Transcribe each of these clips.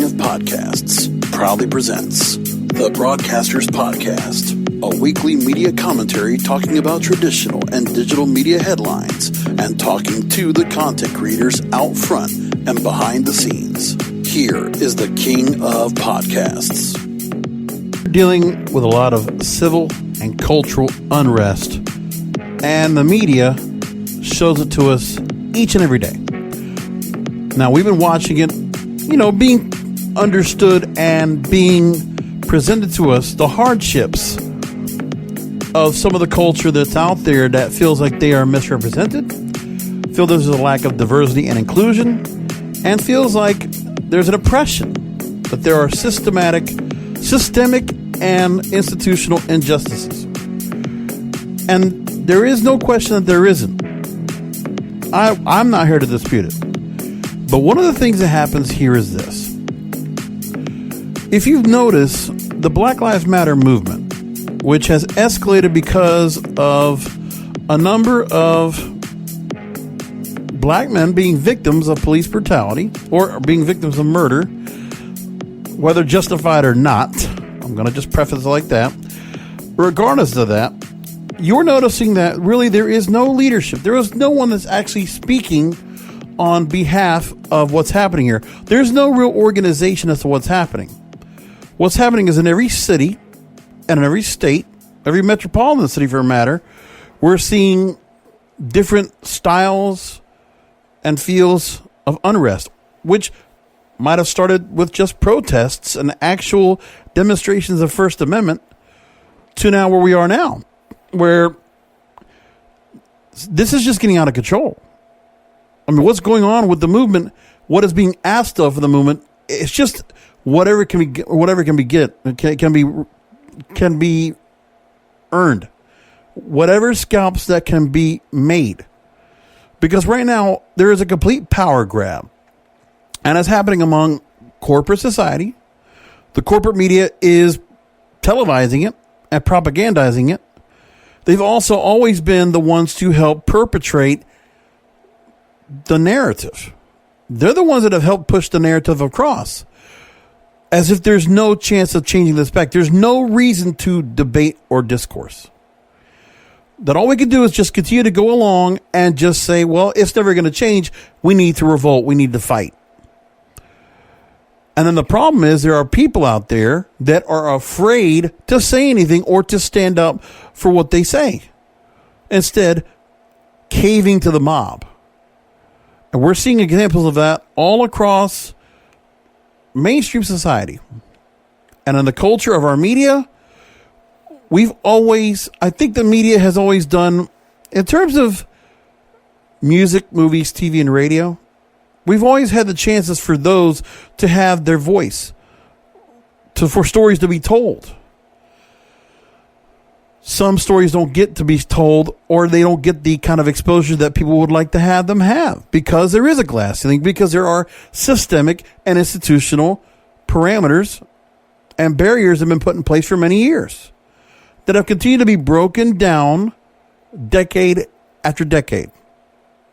of Podcasts proudly presents The Broadcasters Podcast, a weekly media commentary talking about traditional and digital media headlines and talking to the content creators out front and behind the scenes. Here is the king of podcasts. We're dealing with a lot of civil and cultural unrest, and the media shows it to us each and every day. Now, we've been watching it, being understood and being presented to us, the hardships of some of the culture that's out there that feels like they are misrepresented, feel there's a lack of diversity and inclusion, and feels like there's an oppression, that there are systemic and institutional injustices. And there is no question that there isn't. I'm not here to dispute it. But one of the things that happens here is this. If you've noticed, the Black Lives Matter movement, which has escalated because of a number of black men being victims of police brutality or being victims of murder, whether justified or not, I'm going to just preface it like that. Regardless of that, you're noticing that really there is no leadership. There is no one that's actually speaking on behalf of what's happening here. There's no real organization as to what's happening. What's happening is in every city and in every state, every metropolitan city for a matter, we're seeing different styles and feels of unrest, which might have started with just protests and actual demonstrations of First Amendment to now where we are now, where this is just getting out of control. I mean, what's going on with the movement? What is being asked of the movement? It's just whatever can be earned, whatever scalps that can be made. Because right now there is a complete power grab, and it's happening among corporate society. The corporate media is televising it and propagandizing it. They've also always been the ones to help perpetrate the narrative. They're the ones that have helped push the narrative across, as if there's no chance of changing this back. There's no reason to debate or discourse. That all we can do is just continue to go along and just say, well, it's never going to change. We need to revolt. We need to fight. And then the problem is there are people out there that are afraid to say anything or to stand up for what they say, instead caving to the mob. And we're seeing examples of that all across mainstream society. And in the culture of our media, I think the media has always done, in terms of music, movies, TV, and radio, we've always had the chances for those to have their voice, for stories to be told. Some stories don't get to be told, or they don't get the kind of exposure that people would like to have them have, because there is a glass ceiling, because there are systemic and institutional parameters and barriers that have been put in place for many years that have continued to be broken down decade after decade.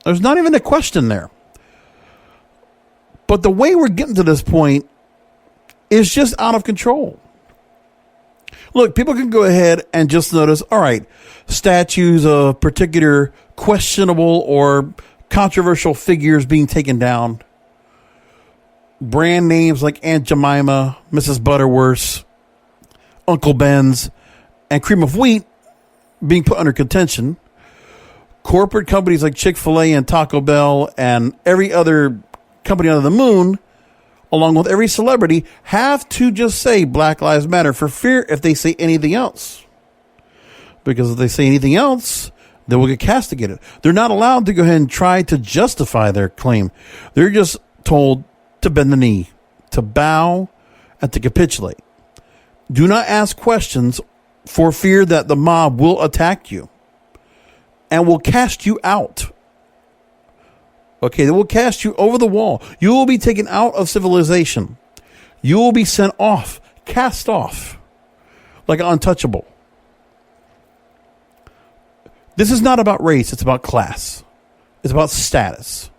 There's not even a question there. But the way we're getting to this point is just out of control. Look, people can go ahead and just notice, all right, statues of particular questionable or controversial figures being taken down. Brand names like Aunt Jemima, Mrs. Butterworth, Uncle Ben's, and Cream of Wheat being put under contention. Corporate companies like Chick-fil-A and Taco Bell and every other company under the moon, along with every celebrity, have to just say Black Lives Matter for fear if they say anything else. Because if they say anything else, they will get castigated. They're not allowed to go ahead and try to justify their claim. They're just told to bend the knee, to bow, and to capitulate. Do not ask questions for fear that the mob will attack you and will cast you out. Okay, they will cast you over the wall. You will be taken out of civilization. You will be sent off, cast off, like an untouchable. This is not about race. It's about class. It's about status.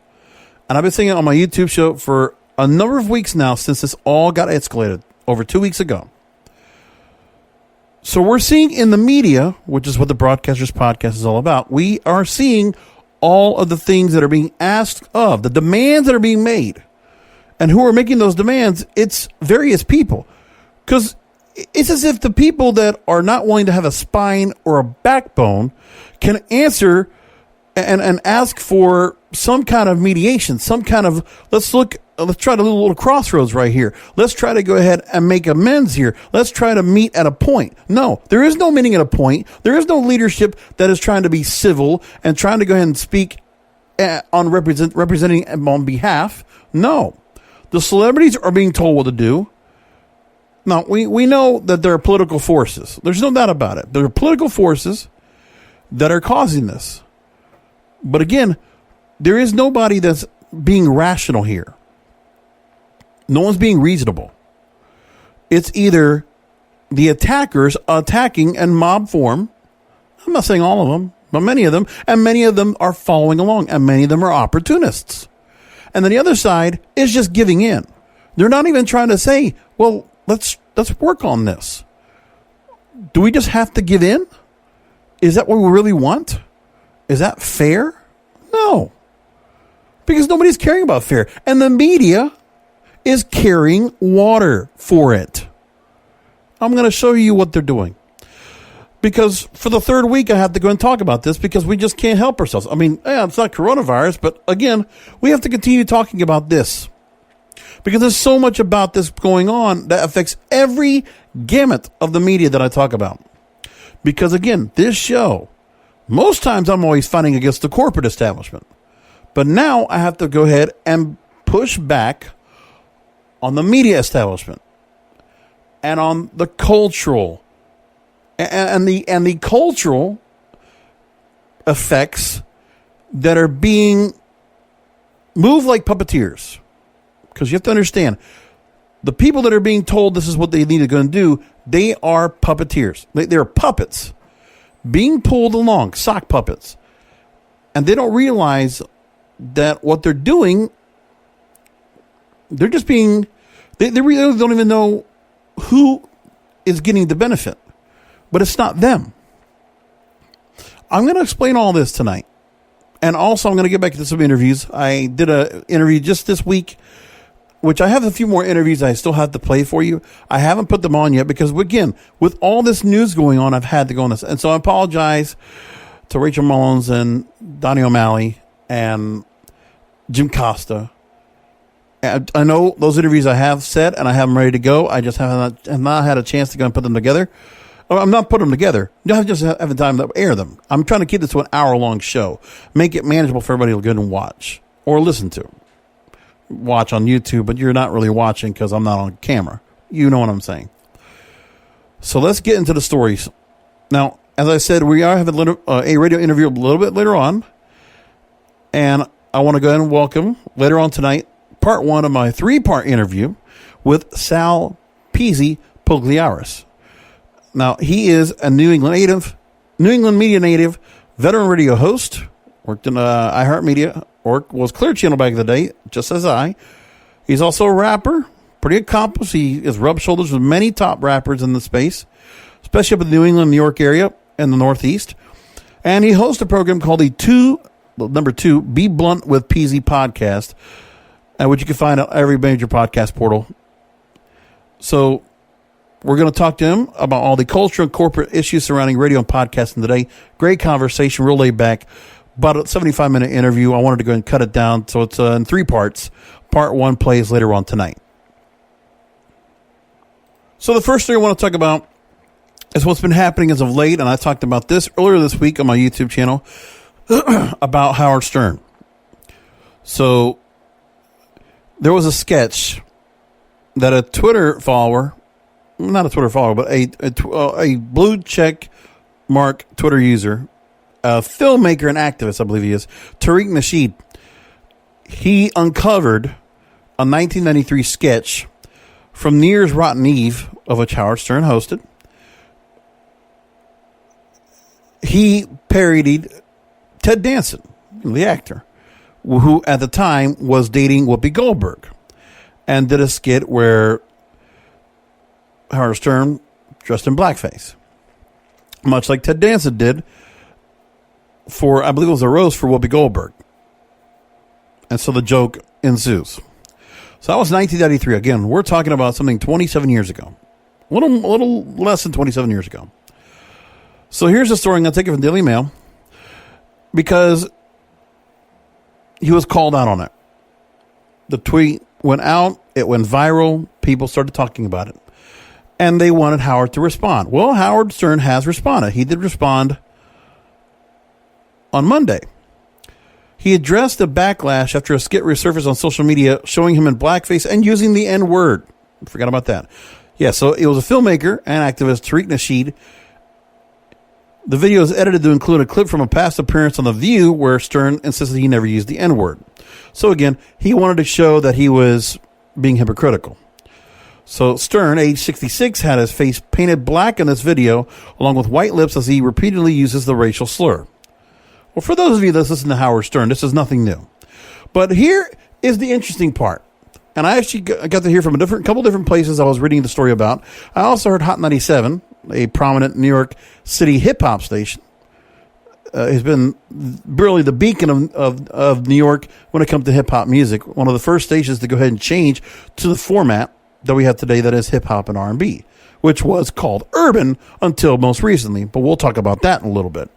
And I've been saying it on my YouTube show for a number of weeks now since this all got escalated, over 2 weeks ago. So we're seeing in the media, which is what the Broadcasters Podcast is all about, we are seeing all of the things that are being asked of, the demands that are being made. And who are making those demands? It's various people. Because it's as if the people that are not willing to have a spine or a backbone can answer and ask for some kind of mediation, some kind of, let's try to do a little crossroads right here. Let's try to go ahead and make amends here. Let's try to meet at a point. No, there is no meeting at a point. There is no leadership that is trying to be civil and trying to go ahead and speak on representing on behalf. No, the celebrities are being told what to do. Now, we know that there are political forces. There's no doubt about it. There are political forces that are causing this. But again, there is nobody that's being rational here. No one's being reasonable. It's either the attackers attacking in mob form. I'm not saying all of them, but many of them. And many of them are following along. And many of them are opportunists. And then the other side is just giving in. They're not even trying to say, well, let's work on this. Do we just have to give in? Is that what we really want? Is that fair? No. Because nobody's caring about fair. And the media is carrying water for it. I'm going to show you what they're doing. Because for the third week, I have to go and talk about this because we just can't help ourselves. I mean, it's not coronavirus, but again, we have to continue talking about this. Because there's so much about this going on that affects every gamut of the media that I talk about. Because again, this show, most times I'm always fighting against the corporate establishment. But now I have to go ahead and push back on the media establishment and on the cultural and the cultural effects that are being moved like puppeteers. Because you have to understand, the people that are being told this is what they need to go and do, they are puppeteers. They're puppets being pulled along, sock puppets. And they don't realize that what they're doing, they're just being, they really don't even know who is getting the benefit. But it's not them. I'm going to explain all this tonight. And also I'm going to get back to some interviews. I did an interview just this week, which I have a few more interviews I still have to play for you. I haven't put them on yet because, again, with all this news going on, I've had to go on this. And so I apologize to Rachel Mullins and Donnie O'Malley and Jim Costa. I know those interviews I have set and I have them ready to go. I just have not had a chance to go and put them together. I'm not putting them together. I just haven't time to air them. I'm trying to keep this to an hour-long show. Make it manageable for everybody to go and watch or listen to. Watch on YouTube, but you're not really watching because I'm not on camera. You know what I'm saying. So let's get into the stories. Now, as I said, we are having a radio interview a little bit later on. And I want to go ahead and welcome, later on tonight, part one of my 3-part interview with Sal Peezy Pugliares. Now, he is a New England media native, veteran radio host, worked in iHeartMedia, or was Clear Channel back in the day, just as I. He's also a rapper, pretty accomplished. He has rubbed shoulders with many top rappers in the space, especially up in the New England, New York area and the Northeast. And he hosts a program called number 2, Be Blunt with Peezy podcast, which you can find on every major podcast portal. So we're going to talk to him about all the cultural and corporate issues surrounding radio and podcasting today. Great conversation, real laid back. About a 75-minute interview. I wanted to go and cut it down, so it's in 3 parts. Part 1 plays later on tonight. So the first thing I want to talk about is what's been happening as of late, and I talked about this earlier this week on my YouTube channel about Howard Stern. So there was a sketch that a Twitter follower, not a Twitter follower, but a blue check mark Twitter user, a filmmaker and activist, I believe he is, Tariq Nasheed. He uncovered a 1993 sketch from New Year's Rotten Eve, of which Howard Stern hosted. He parodied Ted Danson, the actor, who at the time was dating Whoopi Goldberg. and did a skit where Howard Stern dressed in blackface, much like Ted Danson did for, I believe it was a roast for Whoopi Goldberg. And so the joke ensues. So that was 1993. Again, we're talking about something 27 years ago. A little less than 27 years ago. So here's the story. I'm going to take it from Daily Mail because he was called out on it. The tweet went out. It went viral. People started talking about it. And they wanted Howard to respond. Well, Howard Stern has responded. He did respond on Monday. He addressed the backlash after a skit resurfaced on social media showing him in blackface and using the N-word. Forgot about that. Yeah, so it was a filmmaker and activist, Tariq Nasheed. The video is edited to include a clip from a past appearance on The View where Stern insisted he never used the N-word. So again, he wanted to show that he was being hypocritical. So Stern, age 66, had his face painted black in this video, along with white lips as he repeatedly uses the racial slur. Well, for those of you that listen to Howard Stern, this is nothing new. But here is the interesting part. And I actually got to hear from a couple different places I was reading the story about. I also heard Hot 97, a prominent New York City hip-hop station. Has been really the beacon of New York when it comes to hip-hop music. One of the first stations to go ahead and change to the format that we have today that is hip-hop and R&B, which was called urban until most recently. But we'll talk about that in a little bit.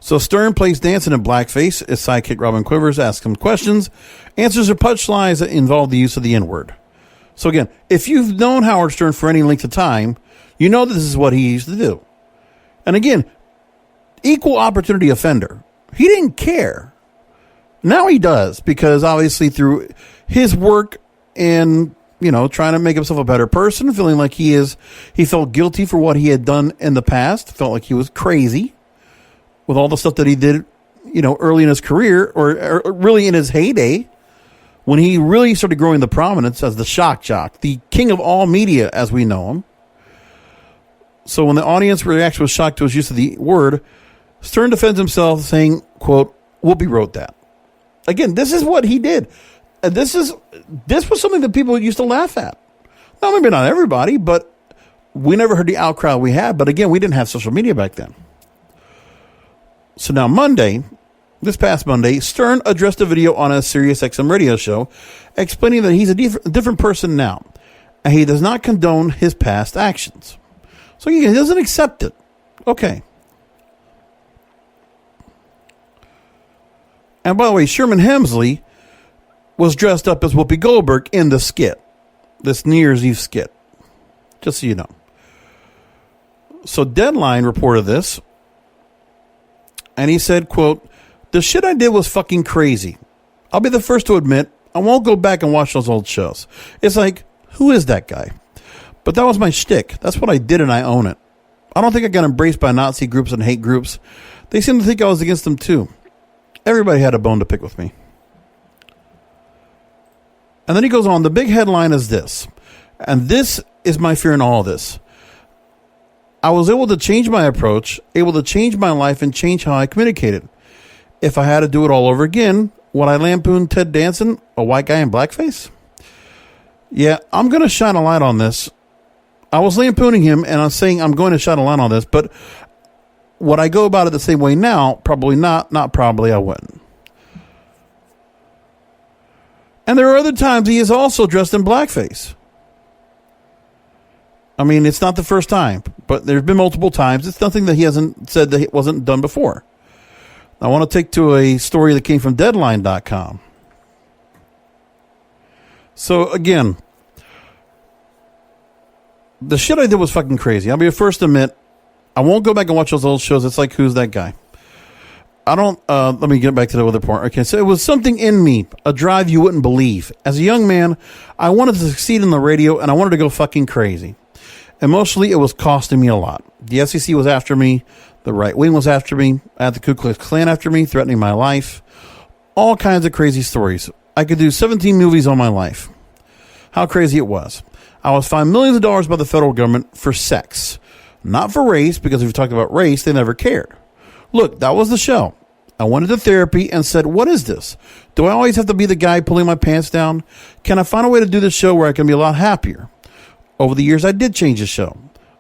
So Stern plays dancing in blackface. His sidekick Robin Quivers asks him questions, answers or punchlines that involve the use of the N-word. So again, if you've known Howard Stern for any length of time, you know that this is what he used to do. And again, equal opportunity offender. He didn't care. Now he does, because obviously through his work in, trying to make himself a better person, feeling like he felt guilty for what he had done in the past, felt like he was crazy with all the stuff that he did, early in his career or really in his heyday when he really started growing the prominence as the shock jock, the king of all media as we know him. So when the audience reaction was shocked to his use of the word, Stern defends himself saying, quote, Whoopi wrote that. Again, this is what he did. And this was something that people used to laugh at. Now, maybe not everybody, but we never heard the outcry we had. But again, we didn't have social media back then. So now this past Monday, Stern addressed a video on a Sirius XM radio show explaining that he's a different person now. And he does not condone his past actions. So he doesn't accept it. Okay. And by the way, Sherman Hemsley was dressed up as Whoopi Goldberg in the skit. This New Year's Eve skit. Just so you know. So Deadline reported this. And he said, quote, the shit I did was fucking crazy. I'll be the first to admit, I won't go back and watch those old shows. It's like, who is that guy? But that was my shtick. That's what I did and I own it. I don't think I got embraced by Nazi groups and hate groups. They seem to think I was against them too. Everybody had a bone to pick with me. And then he goes on, the big headline is this. And this is my fear in all of this. I was able to change my approach, able to change my life, and change how I communicated. If I had to do it all over again, would I lampoon Ted Danson, a white guy in blackface? Yeah, I'm going to shine a light on this. I was lampooning him, and I'm saying I'm going to shine a light on this, but would I go about it the same way now? Probably not. Not probably, I wouldn't. And there are other times he is also dressed in blackface. I mean, it's not the first time, but there's been multiple times. It's nothing that he hasn't said that it wasn't done before. I want to take to a story that came from Deadline.com. So, again, the shit I did was fucking crazy. I'll be the first to admit, I won't go back and watch those old shows. It's like, who's that guy? I don't, let me get back to the other part. Okay, so it was something in me, a drive you wouldn't believe. As a young man, I wanted to succeed in the radio, and I wanted to go fucking crazy. Emotionally, it was costing me a lot. The FCC was after me. The right wing was after me. I had the Ku Klux Klan after me, threatening my life. All kinds of crazy stories. I could do 17 movies on my life. How crazy it was. I was fined millions of dollars by the federal government for sex. Not for race, because if you talked about race, they never cared. Look, that was the show. I went into therapy and said, what is this? Do I always have to be the guy pulling my pants down? Can I find a way to do this show where I can be a lot happier? Over the years, I did change the show.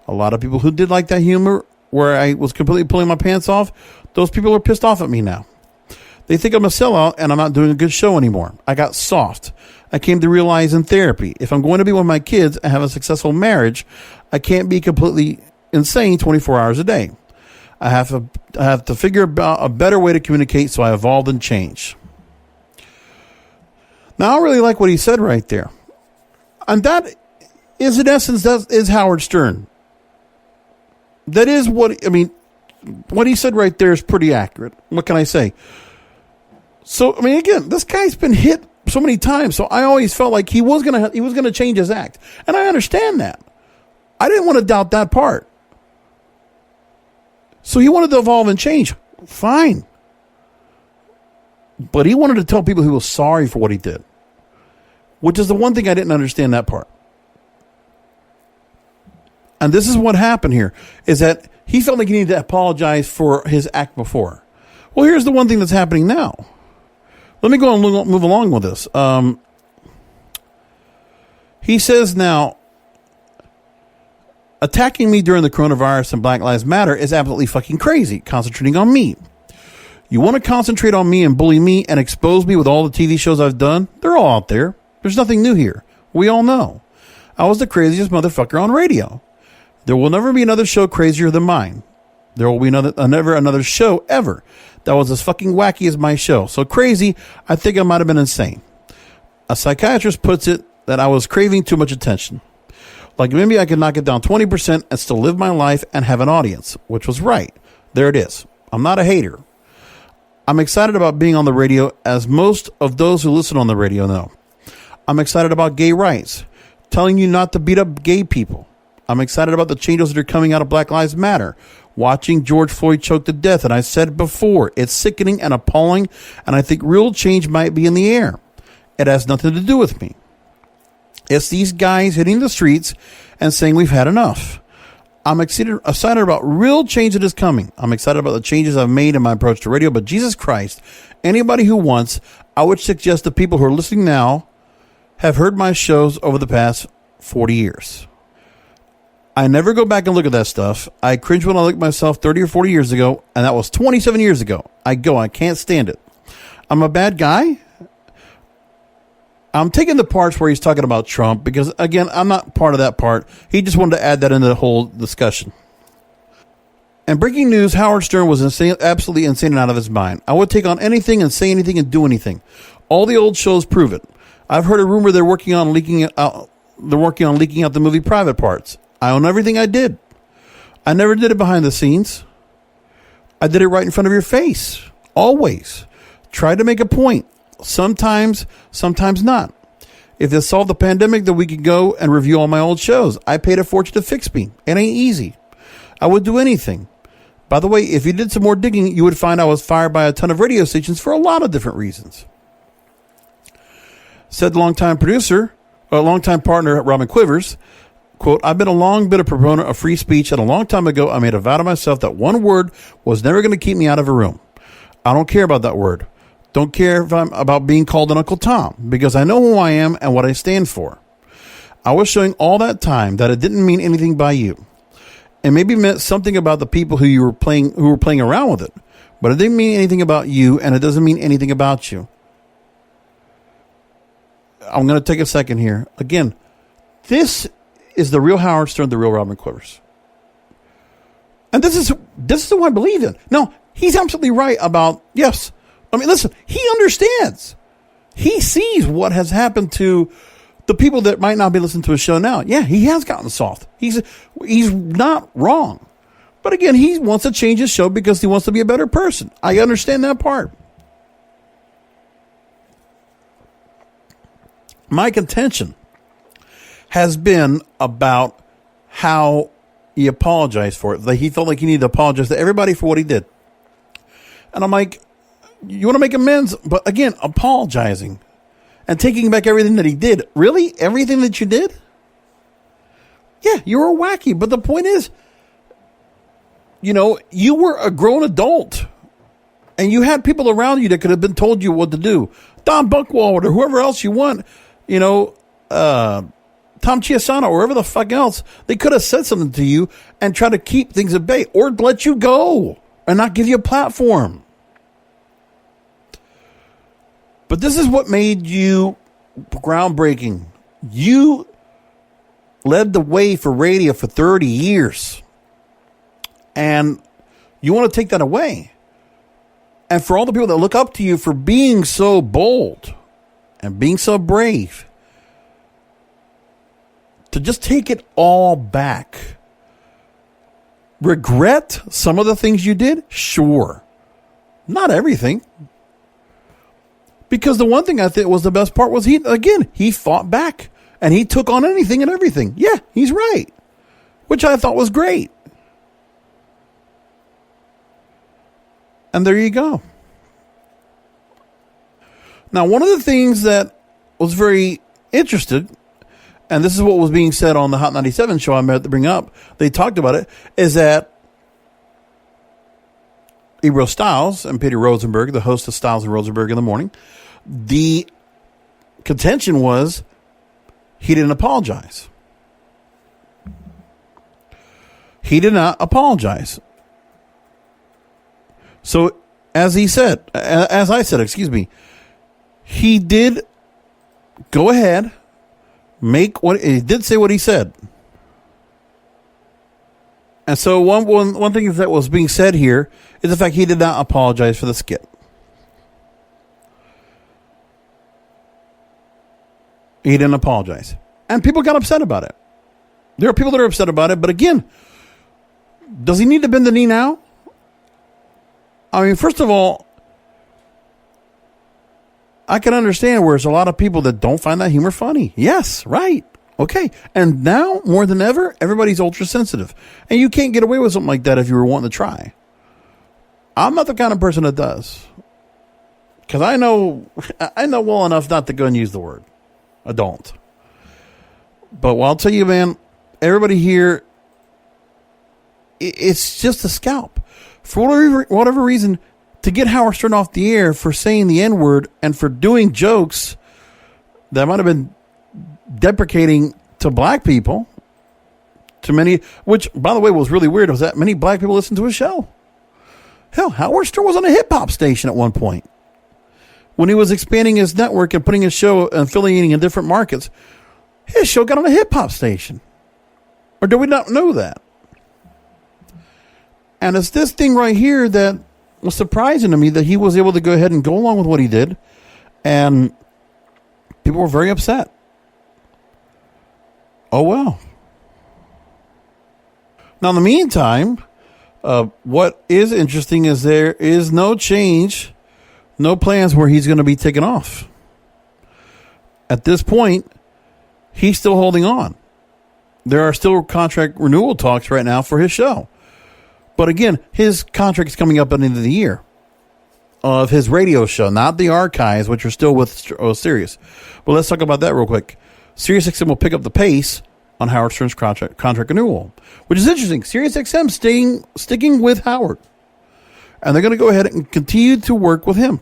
A lot of people who did like that humor where I was completely pulling my pants off, those people are pissed off at me now. They think I'm a sellout and I'm not doing a good show anymore. I got soft. I came to realize in therapy, if I'm going to be with my kids and have a successful marriage, I can't be completely insane 24 hours a day. I have to figure out a better way to communicate, so I evolved and changed. Now, I really like what he said right there. And that is, in essence, that is Howard Stern. That is what he said right there is pretty accurate. What can I say? So, again, this guy's been hit so many times, so I always felt like he was gonna change his act. And I understand that. I didn't want to doubt that part. So he wanted to evolve and change. Fine. But he wanted to tell people he was sorry for what he did. Which is the one thing I didn't understand that part. And this is what happened here, is that he felt like he needed to apologize for his act before. Well, here's the one thing that's happening now. Let me go and move along with this. He says now, attacking me during the coronavirus and Black Lives Matter is absolutely fucking crazy, concentrating on me. You want to concentrate on me and bully me and expose me with all the TV shows I've done? They're all out there. There's nothing new here. We all know. I was the craziest motherfucker on radio. There will never be another show crazier than mine. There will be never another show ever that was as fucking wacky as my show. So crazy, I think I might have been insane. A psychiatrist puts it that I was craving too much attention. Like maybe I could knock it down 20% and still live my life and have an audience, which was right. There it is. I'm not a hater. I'm excited about being on the radio, as most of those who listen on the radio know. I'm excited about gay rights, telling you not to beat up gay people. I'm excited about the changes that are coming out of Black Lives Matter, watching George Floyd choke to death. And I said before, it's sickening and appalling, and I think real change might be in the air. It has nothing to do with me. It's these guys hitting the streets and saying we've had enough. I'm excited about real change that is coming. I'm excited about the changes I've made in my approach to radio. But Jesus Christ, anybody who wants, I would suggest the people who are listening now have heard my shows over the past 40 years. I never go back and look at that stuff. I cringe when I look at myself 30 or 40 years ago, and that was 27 years ago. I can't stand it. I'm a bad guy. I'm taking the parts where he's talking about Trump because, again, I'm not part of that part. He just wanted to add that into the whole discussion. And breaking news, Howard Stern was insane, absolutely insane and out of his mind. I would take on anything and say anything and do anything. All the old shows prove it. I've heard a rumor they're working on leaking out the movie Private Parts. I own everything I did. I never did it behind the scenes. I did it right in front of your face. Always. Tried to make a point. Sometimes not. If they solved the pandemic, then we could go and review all my old shows. I paid a fortune to fix me. It ain't easy. I would do anything. By the way, if you did some more digging, you would find I was fired by a ton of radio stations for a lot of different reasons. Said longtime partner, Robin Quivers, quote, I've been a long bit of proponent of free speech, and a long time ago I made a vow to myself that one word was never going to keep me out of a room. I don't care about that word. Don't care if I'm about being called an Uncle Tom, because I know who I am and what I stand for. I was showing all that time that it didn't mean anything by you. It maybe meant something about the people who were playing around with it, but it didn't mean anything about you, and it doesn't mean anything about you. I'm going to take a second here. Again, this is the real Howard Stern, the real Robin Quivers. And this is who I believe in. No, he's absolutely right about, yes. I mean, listen, he understands. He sees what has happened to the people that might not be listening to his show now. Yeah, he has gotten soft. He's not wrong. But again, he wants to change his show because he wants to be a better person. I understand that part. My contention has been about how he apologized for it. Like he felt like he needed to apologize to everybody for what he did. And I'm like, you want to make amends, but again, apologizing and taking back everything that he did. Really? Everything that you did? Yeah, you were wacky. But the point is, you were a grown adult And you had people around you that could have been told you what to do. Don Buchwald or whoever else you want, Tom Chiasano or whoever the fuck else. They could have said something to you and try to keep things at bay or let you go and not give you a platform. But this is what made you groundbreaking. You led the way for radio for 30 years. And you want to take that away. And for all the people that look up to you for being so bold and being so brave, to just take it all back. Regret some of the things you did? Sure. Not everything. Because the one thing I think was the best part was he fought back. And he took on anything and everything. Yeah, he's right. Which I thought was great. And there you go. Now, one of the things that was very interesting, and this is what was being said on the Hot 97 show I'm about to bring up, they talked about it, is that Ebro Styles and Peter Rosenberg, the host of Styles and Rosenberg in the Morning, the contention was he didn't apologize. He did not apologize. So, as I said, he did go ahead, he did say what he said. And so one thing that was being said here is the fact he did not apologize for the skit. He didn't apologize. And people got upset about it. There are people that are upset about it, but again, does he need to bend the knee now? I mean, first of all, I can understand where there's a lot of people that don't find that humor funny. Yes, right. Okay. And now, more than ever, everybody's ultra sensitive. And you can't get away with something like that if you were wanting to try. I'm not the kind of person that does. Because I know well enough not to go and use the word. I don't. But I'll tell you, man, everybody here, it's just a scalp. For whatever reason, to get Howard Stern off the air for saying the N-word and for doing jokes that might have been deprecating to black people, to many, which, by the way, was really weird, was that many black people listened to his show. Hell, Howard Stern was on a hip-hop station at one point. When he was expanding his network and putting his show and affiliating in different markets, his show got on a hip-hop station. Or do we not know that? And it's this thing right here that was surprising to me, that he was able to go ahead and go along with what he did. And people were very upset. Oh, well. Now, in the meantime, what is interesting is there is no change, no plans where he's going to be taken off. At this point, he's still holding on. There are still contract renewal talks right now for his show. But again, his contract is coming up at the end of the year of his radio show, not the archives, which are still with Sirius. But let's talk about that real quick. SiriusXM will pick up the pace on Howard Stern's contract renewal, which is interesting. SiriusXM sticking with Howard. And they're going to go ahead and continue to work with him.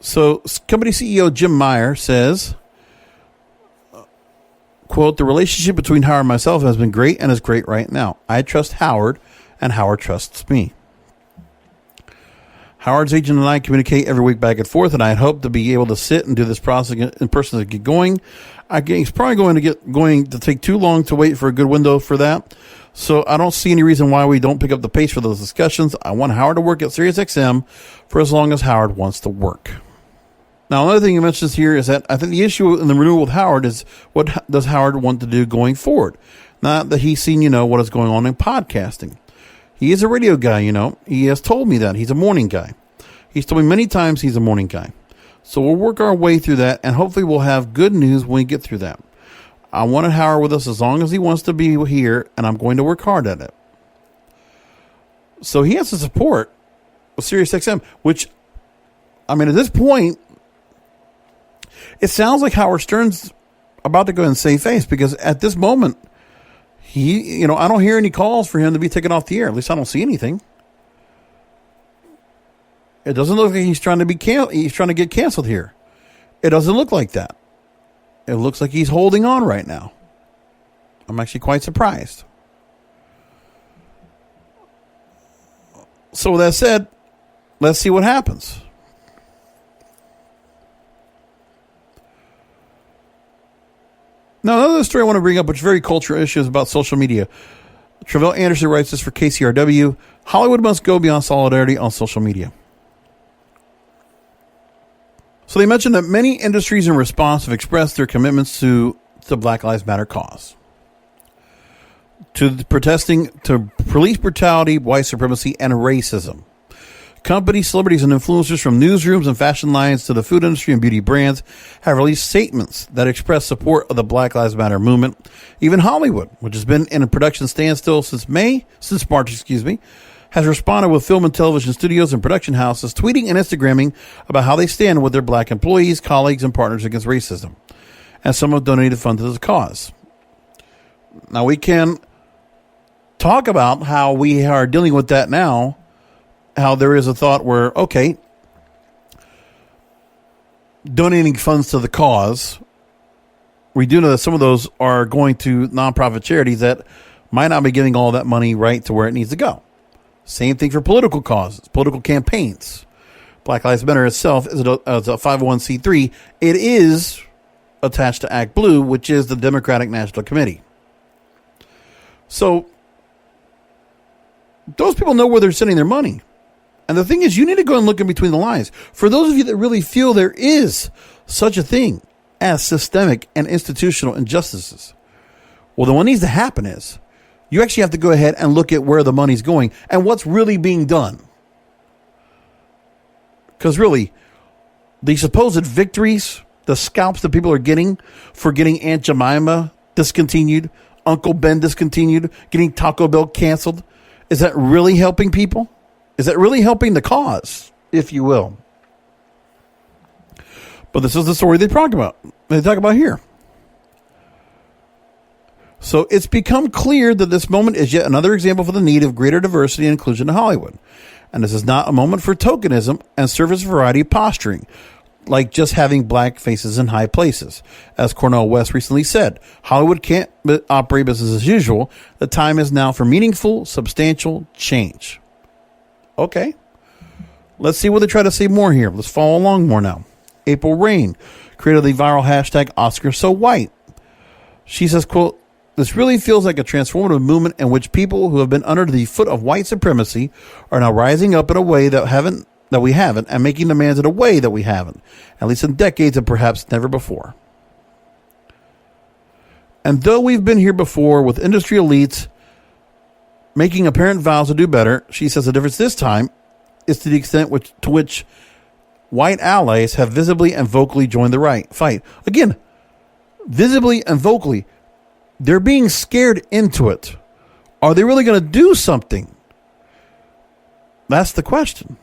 So, company CEO Jim Meyer says, quote, "The relationship between Howard and myself has been great and is great right now. I trust Howard and Howard trusts me. Howard's agent and I communicate every week back and forth, and I hope to be able to sit and do this process in person to get going. It's probably going to take too long to wait for a good window for that. So I don't see any reason why we don't pick up the pace for those discussions. I want Howard to work at SiriusXM for as long as Howard wants to work." Now, another thing he mentions here is that I think the issue in the renewal with Howard is what does Howard want to do going forward? Not that he's seen, what is going on in podcasting. He is a radio guy, He has told me that. He's a morning guy. He's told me many times he's a morning guy. So we'll work our way through that, and hopefully we'll have good news when we get through that. I wanted Howard with us as long as he wants to be here, and I'm going to work hard at it. So he has the support of SiriusXM, which, at this point, it sounds like Howard Stern's about to go and save face, because at this moment, I don't hear any calls for him to be taken off the air. At least I don't see anything. It doesn't look like he's trying to get canceled here. It doesn't look like that. It looks like he's holding on right now. I'm actually quite surprised. So with that said, let's see what happens. Now, another story I want to bring up, which is very cultural issues about social media. Travell Anderson writes this for KCRW. Hollywood must go beyond solidarity on social media. So they mentioned that many industries in response have expressed their commitments to the Black Lives Matter cause. To protesting to police brutality, white supremacy, and racism. Companies, celebrities, and influencers from newsrooms and fashion lines to the food industry and beauty brands have released statements that express support of the Black Lives Matter movement. Even Hollywood, which has been in a production standstill since March, has responded with film and television studios and production houses tweeting and Instagramming about how they stand with their black employees, colleagues, and partners against racism. And some have donated funds to this cause. Now, we can talk about how we are dealing with that now, how there is a thought where, okay, donating funds to the cause, we do know that some of those are going to nonprofit charities that might not be giving all that money right to where it needs to go. Same thing for political causes, political campaigns. Black Lives Matter itself is a 501c3. It is attached to Act Blue, which is the Democratic National Committee. So those people know where they're sending their money. And the thing is, you need to go and look in between the lines. For those of you that really feel there is such a thing as systemic and institutional injustices, well, then what needs to happen is you actually have to go ahead and look at where the money's going and what's really being done. Because really, the supposed victories, the scalps that people are getting for getting Aunt Jemima discontinued, Uncle Ben discontinued, getting Taco Bell canceled, is that really helping people? Is that really helping the cause, if you will? But this is the story they talk about here. So it's become clear that this moment is yet another example for the need of greater diversity and inclusion in Hollywood. And this is not a moment for tokenism and surface variety posturing, like just having black faces in high places. As Cornel West recently said, Hollywood can't operate business as usual. The time is now for meaningful, substantial change. Okay. Let's see what they try to say more here. Let's follow along more now. April Rain created the viral hashtag #OscarsSoWhite. She says, quote, "This really feels like a transformative movement in which people who have been under the foot of white supremacy are now rising up in a way that we haven't, and making demands in a way that we haven't, at least in decades and perhaps never before. And though we've been here before with industry elites making apparent vows to do better, she says the difference this time is to the extent to which white allies have visibly and vocally joined the fight." Again, visibly and vocally. They're being scared into it. Are they really going to do something? That's the question.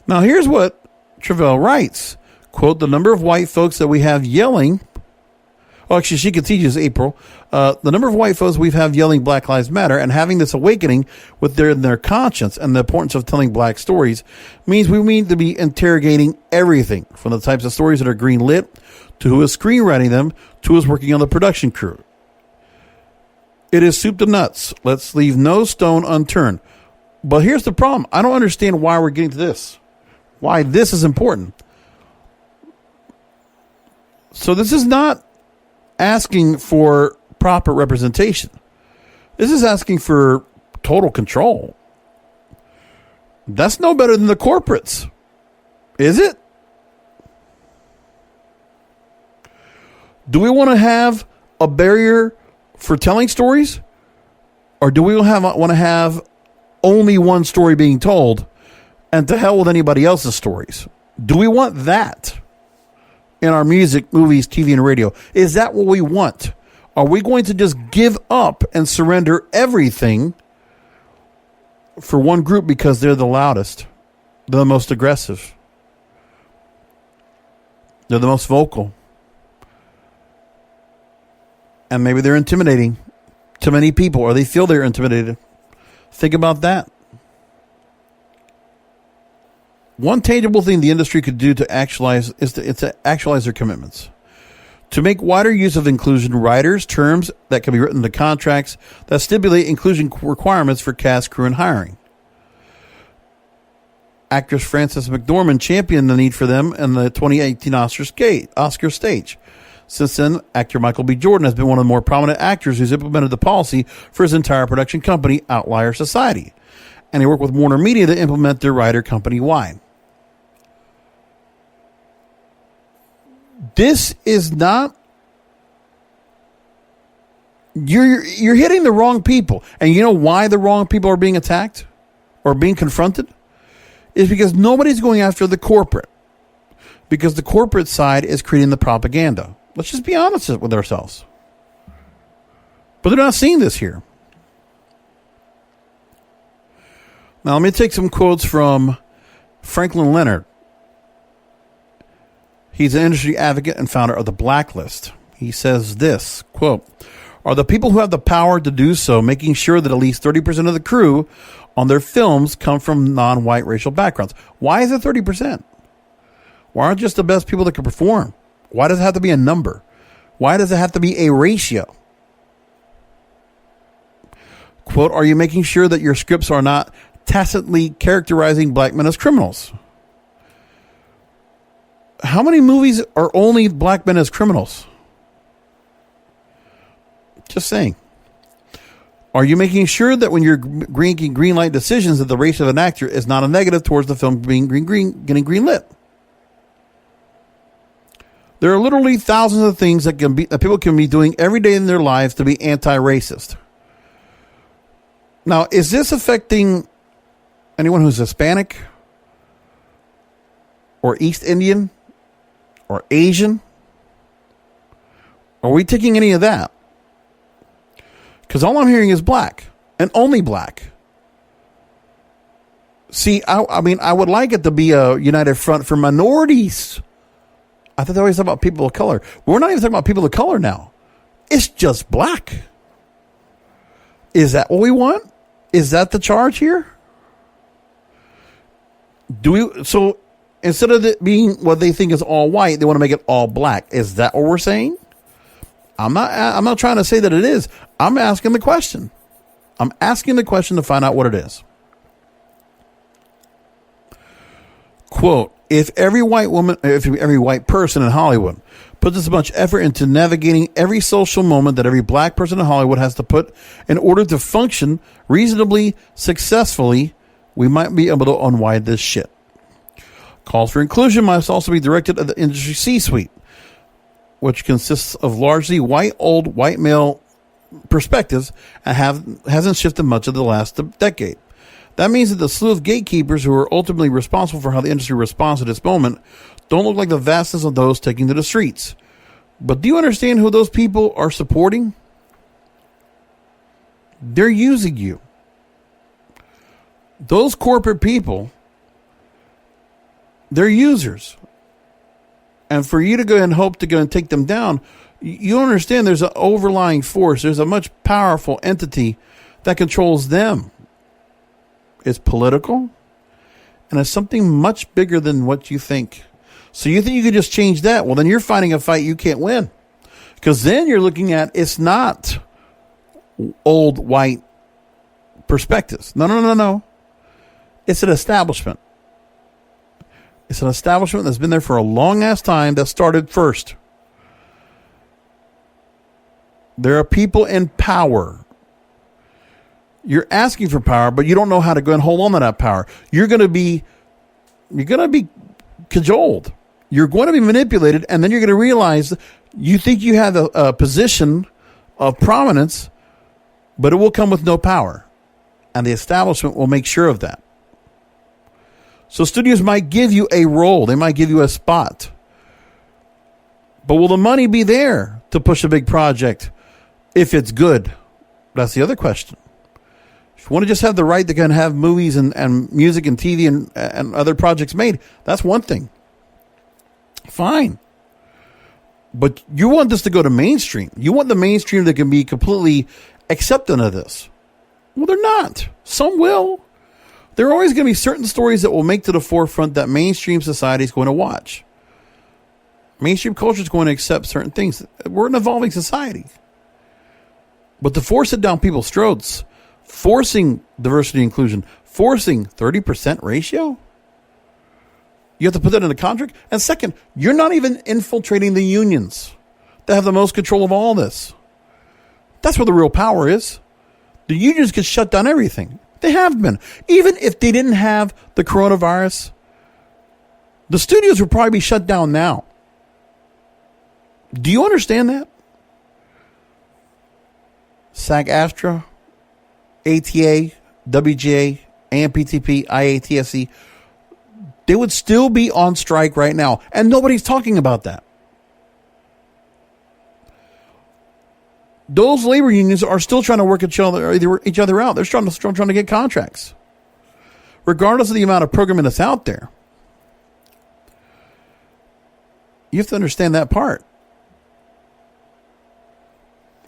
Now, here's what Travell writes. Quote, "The number of white folks that we have yelling..." Oh, actually, she continues, April. "The number of white folks we have yelling Black Lives Matter and having this awakening with their conscience and the importance of telling black stories means we need to be interrogating everything from the types of stories that are green lit to who is screenwriting them to who is working on the production crew. It is soup to nuts. Let's leave no stone unturned." But here's the problem. I don't understand why we're getting to this. Why this is important. So this is not asking for proper representation. This is asking for total control. That's no better than the corporates. Is it? Do we want to have a barrier for telling stories? Or do we want to have only one story being told and to hell with anybody else's stories? Do we want that in our music, movies, TV, and radio? Is that what we want? Are we going to just give up and surrender everything for one group because they're the loudest, they're the most aggressive, they're the most vocal, And maybe they're intimidating to many people, or they feel they're intimidated. Think about that. One tangible thing the industry could do to actualize is to actualize their commitments. To make wider use of inclusion riders, terms that can be written into contracts that stipulate inclusion requirements for cast, crew, and hiring. Actress Frances McDormand championed the need for them in the 2018 Oscar stage. Since then, actor Michael B. Jordan has been one of the more prominent actors who's implemented the policy for his entire production company, Outlier Society. And he worked with Warner Media to implement their rider company-wide. This is not... You're hitting the wrong people. And you know why the wrong people are being attacked or being confronted? Is because nobody's going after the corporate. Because the corporate side is creating the propaganda. Let's just be honest with ourselves. But they're not seeing this here. Now, let me take some quotes from Franklin Leonard. He's an industry advocate and founder of The Blacklist. He says this, quote, "Are the people who have the power to do so making sure that at least 30% of the crew on their films come from non-white racial backgrounds?" Why is it 30%? Why aren't just the best people that can perform? Why does it have to be a number? Why does it have to be a ratio? Quote, "Are you making sure that your scripts are not tacitly characterizing black men as criminals?" How many movies are only black men as criminals? Just saying. Are you making sure that when you're making green light decisions that the race of an actor is not a negative towards the film being getting green lit? There are literally thousands of things that people can be doing every day in their lives to be anti-racist. Now, is this affecting anyone who's Hispanic or East Indian or Asian? Are we taking any of that? Because all I'm hearing is black and only black. See, I mean, I would like it to be a united front for minorities. I thought they always talk about people of color. We're not even talking about people of color now. It's just black. Is that what we want? Is that the charge here? So instead of it being what they think is all white, they want to make it all black. Is that what we're saying? I'm not trying to say that it is. I'm asking the question. I'm asking the question to find out what it is. Quote, if every white person in Hollywood puts this much effort into navigating every social moment that every black person in Hollywood has to put in order to function reasonably successfully, we might be able to unwind this shit. Calls for inclusion must also be directed at the industry C-suite, which consists of largely white male perspectives and hasn't shifted much of the last decade. That means that the slew of gatekeepers who are ultimately responsible for how the industry responds to this moment don't look like the vastness of those taking to the streets. But do you understand who those people are supporting? They're using you. Those corporate people, they're users. And for you to go and hope to go and take them down, you understand there's an overlying force. There's a much powerful entity that controls them. It's political, and it's something much bigger than what you think. So you think you could just change that? Well, then you're fighting a fight you can't win. Because then you're looking at, it's not old white perspectives. No. It's an establishment. It's an establishment that's been there for a long-ass time that started first. There are people in power. You're asking for power, but you don't know how to go and hold on to that power. You're going to be cajoled. You're going to be manipulated, and then you're going to realize you think you have a position of prominence, but it will come with no power. And the establishment will make sure of that. So studios might give you a role. They might give you a spot. But will the money be there to push a big project if it's good? That's the other question. If you want to just have the right to kind of have movies and music and TV and other projects made, that's one thing. Fine. But you want this to go to mainstream. You want the mainstream that can be completely accepting of this. Well, they're not. Some will. There are always going to be certain stories that will make to the forefront that mainstream society is going to watch. Mainstream culture is going to accept certain things. We're an evolving society. But to force it down people's throats, forcing diversity and inclusion, forcing 30% ratio, you have to put that in the contract. And second, you're not even infiltrating the unions that have the most control of all this. That's where the real power is. The unions could shut down everything. They have been. Even if they didn't have the coronavirus, the studios would probably be shut down now. Do you understand that? SAG-AFTRA, ATA, WGA, AMPTP, IATSE, they would still be on strike right now. And nobody's talking about that. Those labor unions are still trying to work each other out. They're trying to get contracts. Regardless of the amount of programming that's out there. You have to understand that part.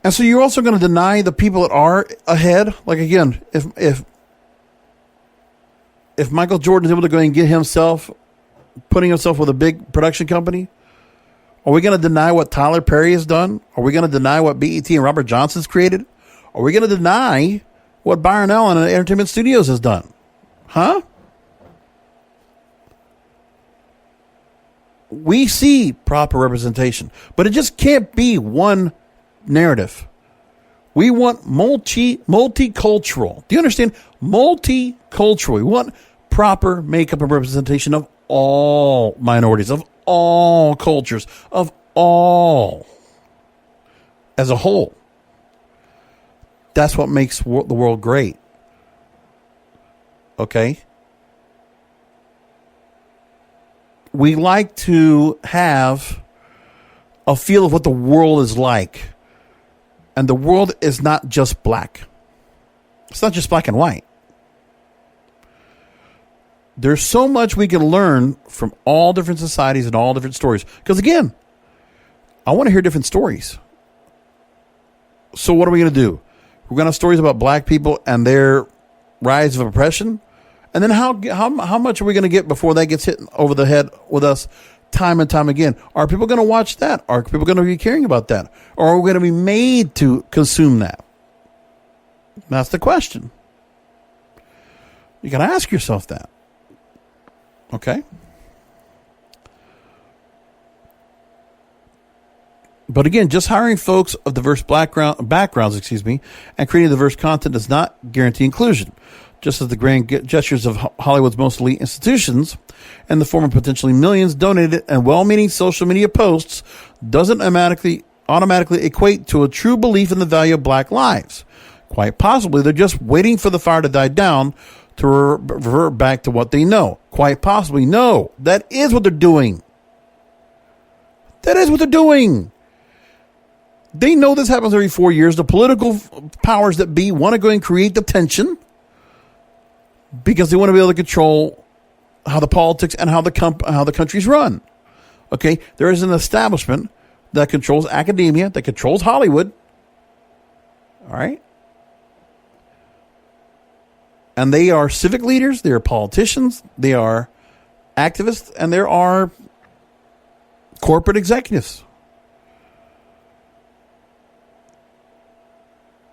And so you're also going to deny the people that are ahead. Like, again, if Michael Jordan is able to go and get himself, putting himself with a big production company, are we going to deny what Tyler Perry has done? Are we going to deny what BET and Robert Johnson's created? Are we going to deny what Byron Allen and Entertainment Studios has done? Huh? We see proper representation, but it just can't be one narrative. We want multicultural. Do you understand? Multicultural. We want proper makeup and representation of all minorities, of all cultures, of all as a whole. That's what makes the world great. Okay? We like to have a feel of what the world is like. And the world is not just black. It's not just black and white. There's so much we can learn from all different societies and all different stories. Because again, I want to hear different stories. So what are we going to do? We're going to have stories about black people and their rise of oppression. And then how much are we going to get before that gets hit over the head with us time and time again? Are people going to watch that? Are people going to be caring about that? Or are we going to be made to consume that? That's the question. You got to ask yourself that. Okay? But again, just hiring folks of diverse backgrounds, and creating diverse content does not guarantee inclusion. Just as the grand gestures of Hollywood's most elite institutions and the form of potentially millions donated and well-meaning social media posts doesn't automatically equate to a true belief in the value of black lives. Quite possibly, they're just waiting for the fire to die down to revert back to what they know. Quite possibly, no. That is what they're doing. That is what they're doing. They know this happens every 4 years. The political powers that be want to go and create the tension because they want to be able to control how the politics and how the countries run. Okay, there is an establishment that controls academia, that controls Hollywood. All right. And they are civic leaders, they are politicians, they are activists, and there are corporate executives.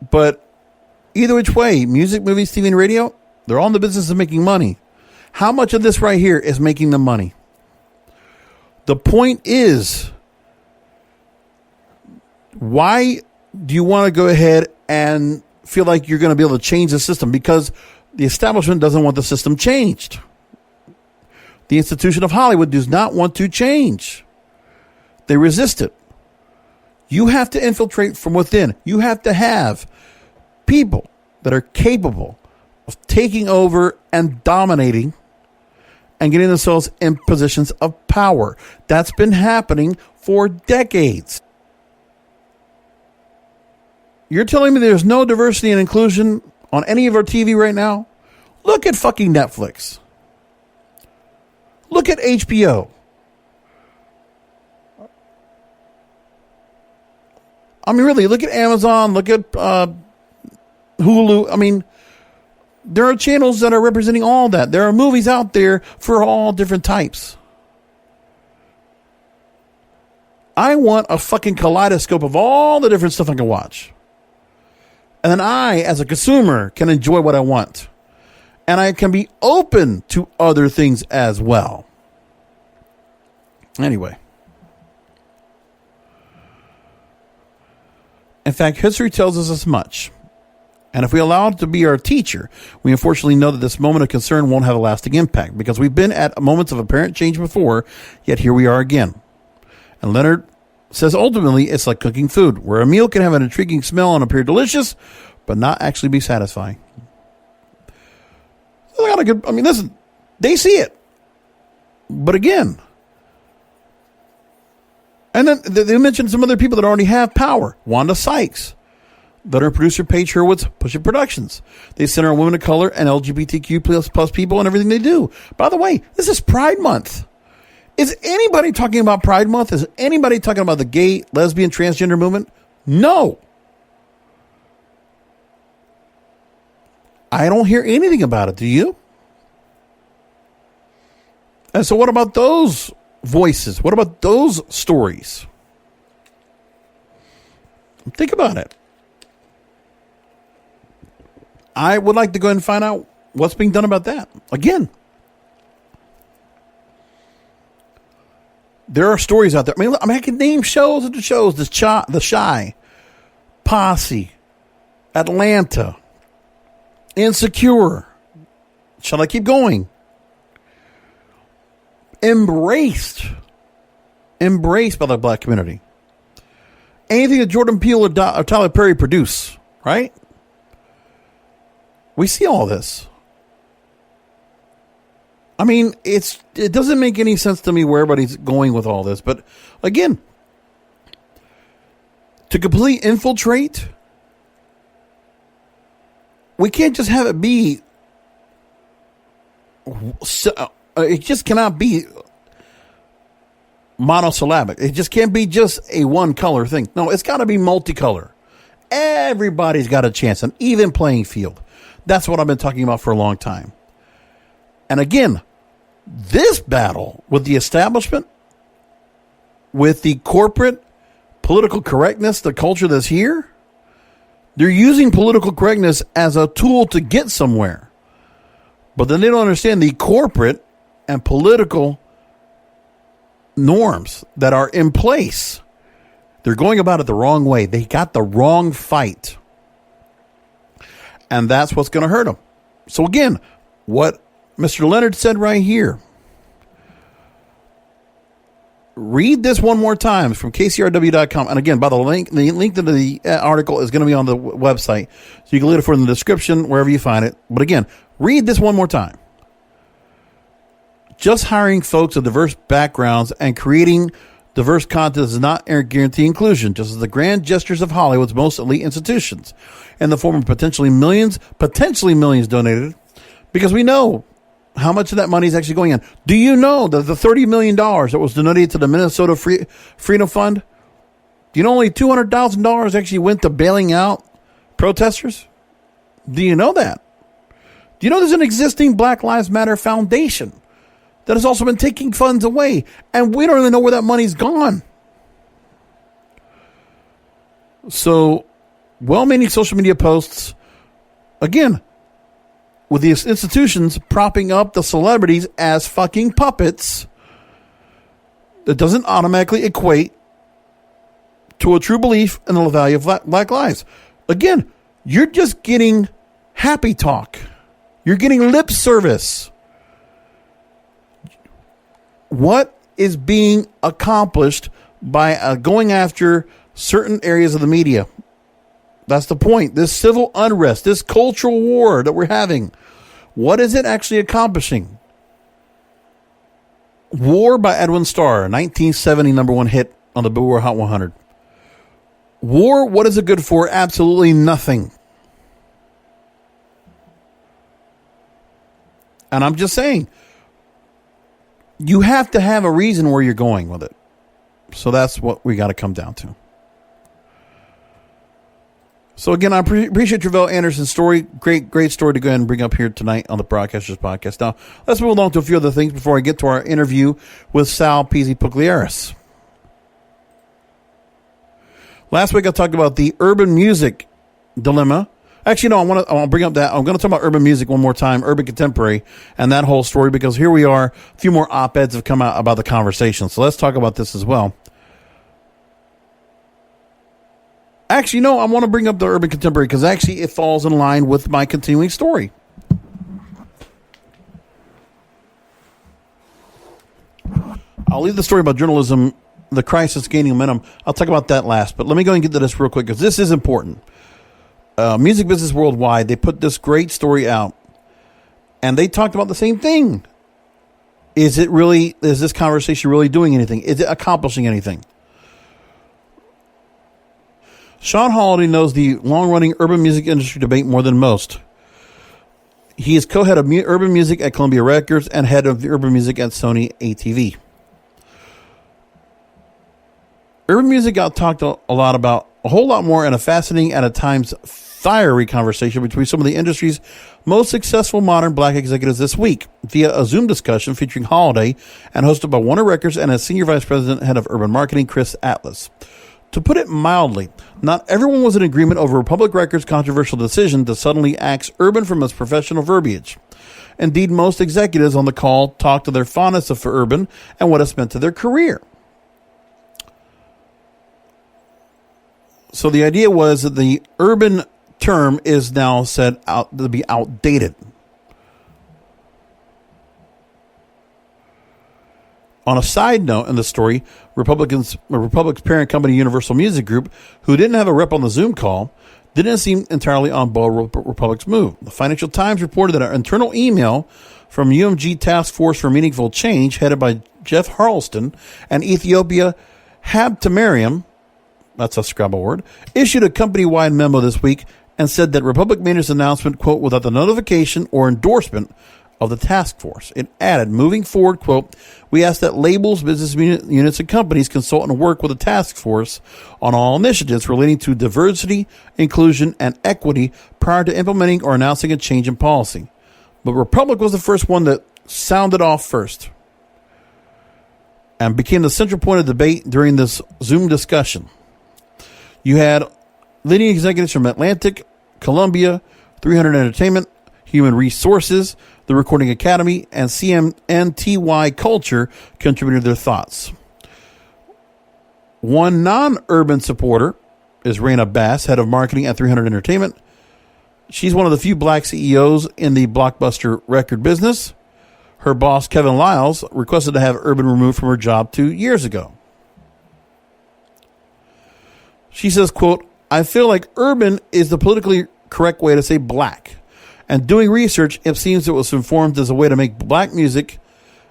But either which way, music, movies, TV, and radio, they're all in the business of making money. How much of this right here is making them money? The point is, why do you want to go ahead and feel like you're going to be able to change the system? Because the establishment doesn't want the system changed. The institution of Hollywood does not want to change. They resist it. You have to infiltrate from within. You have to have people that are capable of taking over and dominating and getting themselves in positions of power. That's been happening for decades. You're telling me there's no diversity and inclusion on any of our TV right now? Look at fucking Netflix. Look at HBO. I mean, really, look at Amazon, look at Hulu. I mean, there are channels that are representing all that. There are movies out there for all different types. I want a fucking kaleidoscope of all the different stuff I can watch. And then I, as a consumer, can enjoy what I want. And I can be open to other things as well. Anyway. In fact, history tells us as much. And if we allow it to be our teacher, we unfortunately know that this moment of concern won't have a lasting impact, because we've been at moments of apparent change before, yet here we are again. And Leonard says ultimately it's like cooking food, where a meal can have an intriguing smell and appear delicious, but not actually be satisfying. Listen, they see it. But again, and then they mentioned some other people that already have power. Wanda Sykes, veteran producer Paige Hurwitz, Push It Productions. They center on women of color and LGBTQ plus people and everything they do. By the way, this is Pride Month. Is anybody talking about Pride Month? Is anybody talking about the gay, lesbian, transgender movement? No. I don't hear anything about it. Do you? And so what about those voices? What about those stories? Think about it. I would like to go ahead and find out what's being done about that. Again, there are stories out there. I can name shows after shows. The Shy, Posse, Atlanta, Insecure. Shall I keep going? Embraced by the black community. Anything that Jordan Peele or Tyler Perry produce, right? We see all this. I mean, it doesn't make any sense to me where everybody's going with all this. But again, to completely infiltrate, we can't just have it be. It just cannot be monosyllabic. It just can't be just a one color thing. No, it's got to be multicolor. Everybody's got a chance, an even playing field. That's what I've been talking about for a long time. And again, this battle with the establishment, with the corporate political correctness, the culture that's here, they're using political correctness as a tool to get somewhere. But then they don't understand the corporate and political norms that are in place. They're going about it the wrong way. They got the wrong fight. And that's what's going to hurt them. So again, what Mr. Leonard said right here. Read this one more time from KCRW.com. And again, by the link to the article is going to be on the website. So you can look for it in the description, wherever you find it. But again, read this one more time. Just hiring folks of diverse backgrounds and creating diverse content does not guarantee inclusion, just as the grand gestures of Hollywood's most elite institutions, in the form of potentially millions donated, because we know how much of that money is actually going in. Do you know that the $30 million that was donated to the Minnesota Freedom Fund, do you know only $200,000 actually went to bailing out protesters? Do you know that? Do you know there's an existing Black Lives Matter Foundation that has also been taking funds away, and we don't even know where that money's gone? So, well-meaning social media posts, again, with these institutions propping up the celebrities as fucking puppets, that doesn't automatically equate to a true belief in the value of black lives. Again, you're just getting happy talk. You're getting lip service. What is being accomplished by going after certain areas of the media? That's the point. This civil unrest, this cultural war that we're having, what is it actually accomplishing? War by Edwin Starr, 1970 number one hit on the Billboard Hot 100. War, what is it good for? Absolutely nothing. And I'm just saying, you have to have a reason where you're going with it. So that's what we got to come down to. So again, I appreciate Travell Anderson's story. Great story to go ahead and bring up here tonight on the Broadcasters Podcast. Now, let's move along to a few other things before I get to our interview with Sal Peezy Pugliares. Last week I talked about the urban music dilemma. Actually, no, I want to bring up that. I'm going to talk about urban music one more time, urban contemporary, and that whole story, because here we are. A few more op-eds have come out about the conversation. So let's talk about this as well. Actually, no, I want to bring up the urban contemporary because actually it falls in line with my continuing story. I'll leave the story about journalism, the crisis gaining momentum. I'll talk about that last, but let me go and get to this real quick because this is important. Music Business Worldwide, they put this great story out, and they talked about the same thing. Is this conversation really doing anything? Is it accomplishing anything? Sean Holiday knows the long-running urban music industry debate more than most. He is co-head of urban music at Columbia Records and head of urban music at Sony ATV. Urban music got talked a lot about, a whole lot more, in a fascinating and at times fiery conversation between some of the industry's most successful modern black executives this week via a Zoom discussion featuring Holiday and hosted by Warner Records and as Senior Vice President, Head of Urban Marketing, Chris Atlas. To put it mildly, not everyone was in agreement over Republic Records' controversial decision to suddenly axe urban from its professional verbiage. Indeed, most executives on the call talked to their fondness for urban and what it's meant to their career. So the idea was that the urban term is now said out to be outdated. On a side note in the story, Republic's parent company, Universal Music Group, who didn't have a rep on the Zoom call, didn't seem entirely on board with Republic's move. The Financial Times reported that an internal email from UMG Task Force for Meaningful Change, headed by Jeff Harleston, and Ethiopia Habtemariam, that's a Scrabble word, issued a company-wide memo this week and said that Republic made its announcement, quote, without the notification or endorsement of the task force. It added, moving forward, quote, we ask that labels, business units, and companies consult and work with the task force on all initiatives relating to diversity, inclusion, and equity prior to implementing or announcing a change in policy. But Republic was the first one that sounded off first and became the central point of debate during this Zoom discussion. You had leading executives from Atlantic, Columbia, 300 Entertainment, Human Resources, the Recording Academy, and CMNTY Culture contributed their thoughts. One non-urban supporter is Raina Bass, head of marketing at 300 Entertainment. She's one of the few black CEOs in the blockbuster record business. Her boss, Kevin Liles, requested to have urban removed from her job 2 years ago. She says, quote, I feel like urban is the politically correct way to say black. And doing research, it seems it was informed as a way to make black music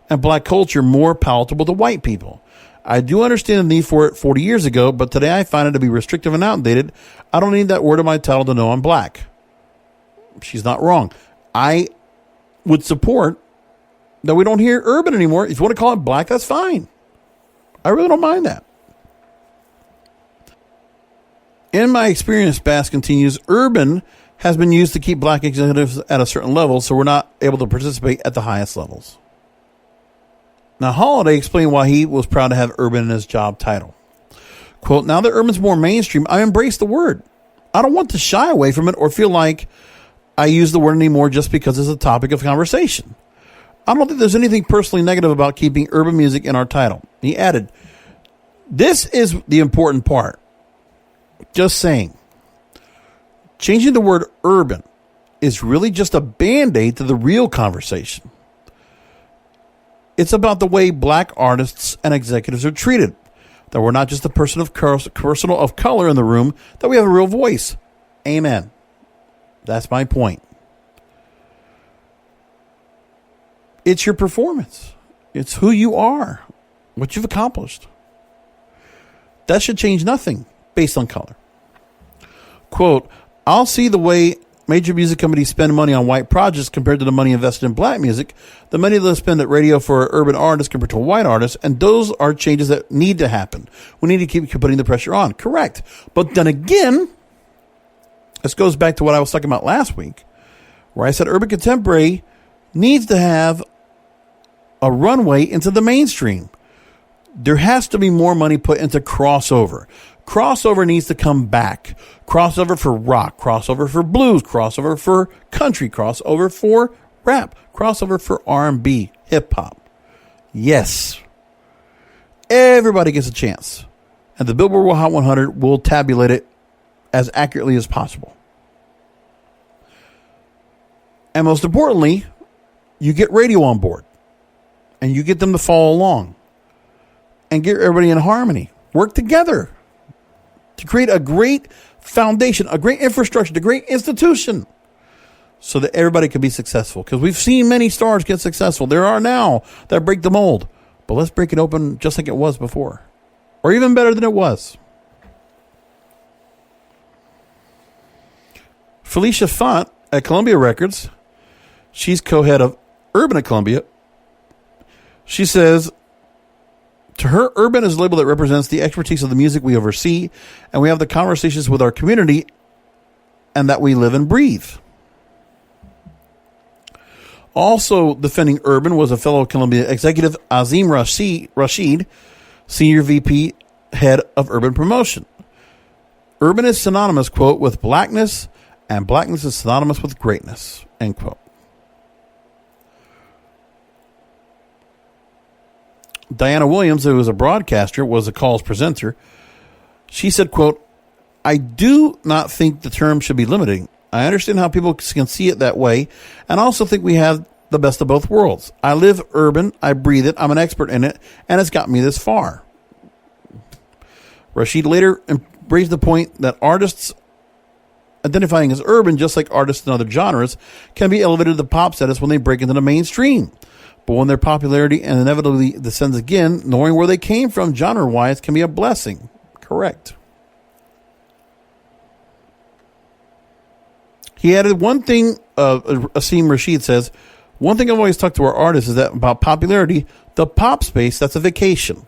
and black culture more palatable to white people. I do understand the need for it 40 years ago, but today I find it to be restrictive and outdated. I don't need that word in my title to know I'm black. She's not wrong. I would support that we don't hear urban anymore. If you want to call it black, that's fine. I really don't mind that. In my experience, Bass continues, urban has been used to keep black executives at a certain level, so we're not able to participate at the highest levels. Now, Holiday explained why he was proud to have urban in his job title. Quote, now that urban's more mainstream, I embrace the word. I don't want to shy away from it or feel like I use the word anymore just because it's a topic of conversation. I don't think there's anything personally negative about keeping urban music in our title. He added, this is the important part. Just saying. Changing the word urban is really just a band-aid to the real conversation. It's about the way black artists and executives are treated. That we're not just a person of color in the room, that we have a real voice. Amen. That's my point. It's your performance. It's who you are, what you've accomplished. That should change nothing based on color. Quote, I'll see the way major music companies spend money on white projects compared to the money invested in black music, the money they'll spend at radio for urban artists compared to white artists, and those are changes that need to happen. We need to keep putting the pressure on. Correct. But then again, This goes back to what I was talking about last week, where I said urban contemporary needs to have a runway into the mainstream. There has to be more money put into crossover. Crossover needs to come back. Crossover for rock, crossover for blues, crossover for country, crossover for rap, crossover for R&B, hip hop. Yes. Everybody gets a chance. And the Billboard Hot 100 will tabulate it as accurately as possible. And most importantly, you get radio on board. And you get them to follow along. And get everybody in harmony. Work together to create a great foundation, a great infrastructure, a great institution, so that everybody can be successful. Because we've seen many stars get successful. There are now that break the mold. But let's break it open just like it was before. Or even better than it was. Felicia Font at Columbia Records, she's co-head of Urban at Columbia. She says, to her, urban is a label that represents the expertise of the music we oversee, and we have the conversations with our community and that we live and breathe. Also defending urban was a fellow Columbia executive, Azim Rashid, Senior VP, Head of Urban Promotion. Urban is synonymous, quote, with blackness, and blackness is synonymous with greatness, end quote. Diana Williams, who was a broadcaster, was a call's presenter. She said, quote, I do not think the term should be limiting. I understand how people can see it that way, and also think we have the best of both worlds. I live urban, I breathe it, I'm an expert in it, and it's got me this far. Rashid later raised the point that artists identifying as urban, just like artists in other genres, can be elevated to the pop status when they break into the mainstream. But when their popularity and inevitably descends again, knowing where they came from genre-wise can be a blessing. Correct. He added one thing, Asim Rashid says, one thing I've always talked to our artists is that about popularity, the pop space, that's a vacation.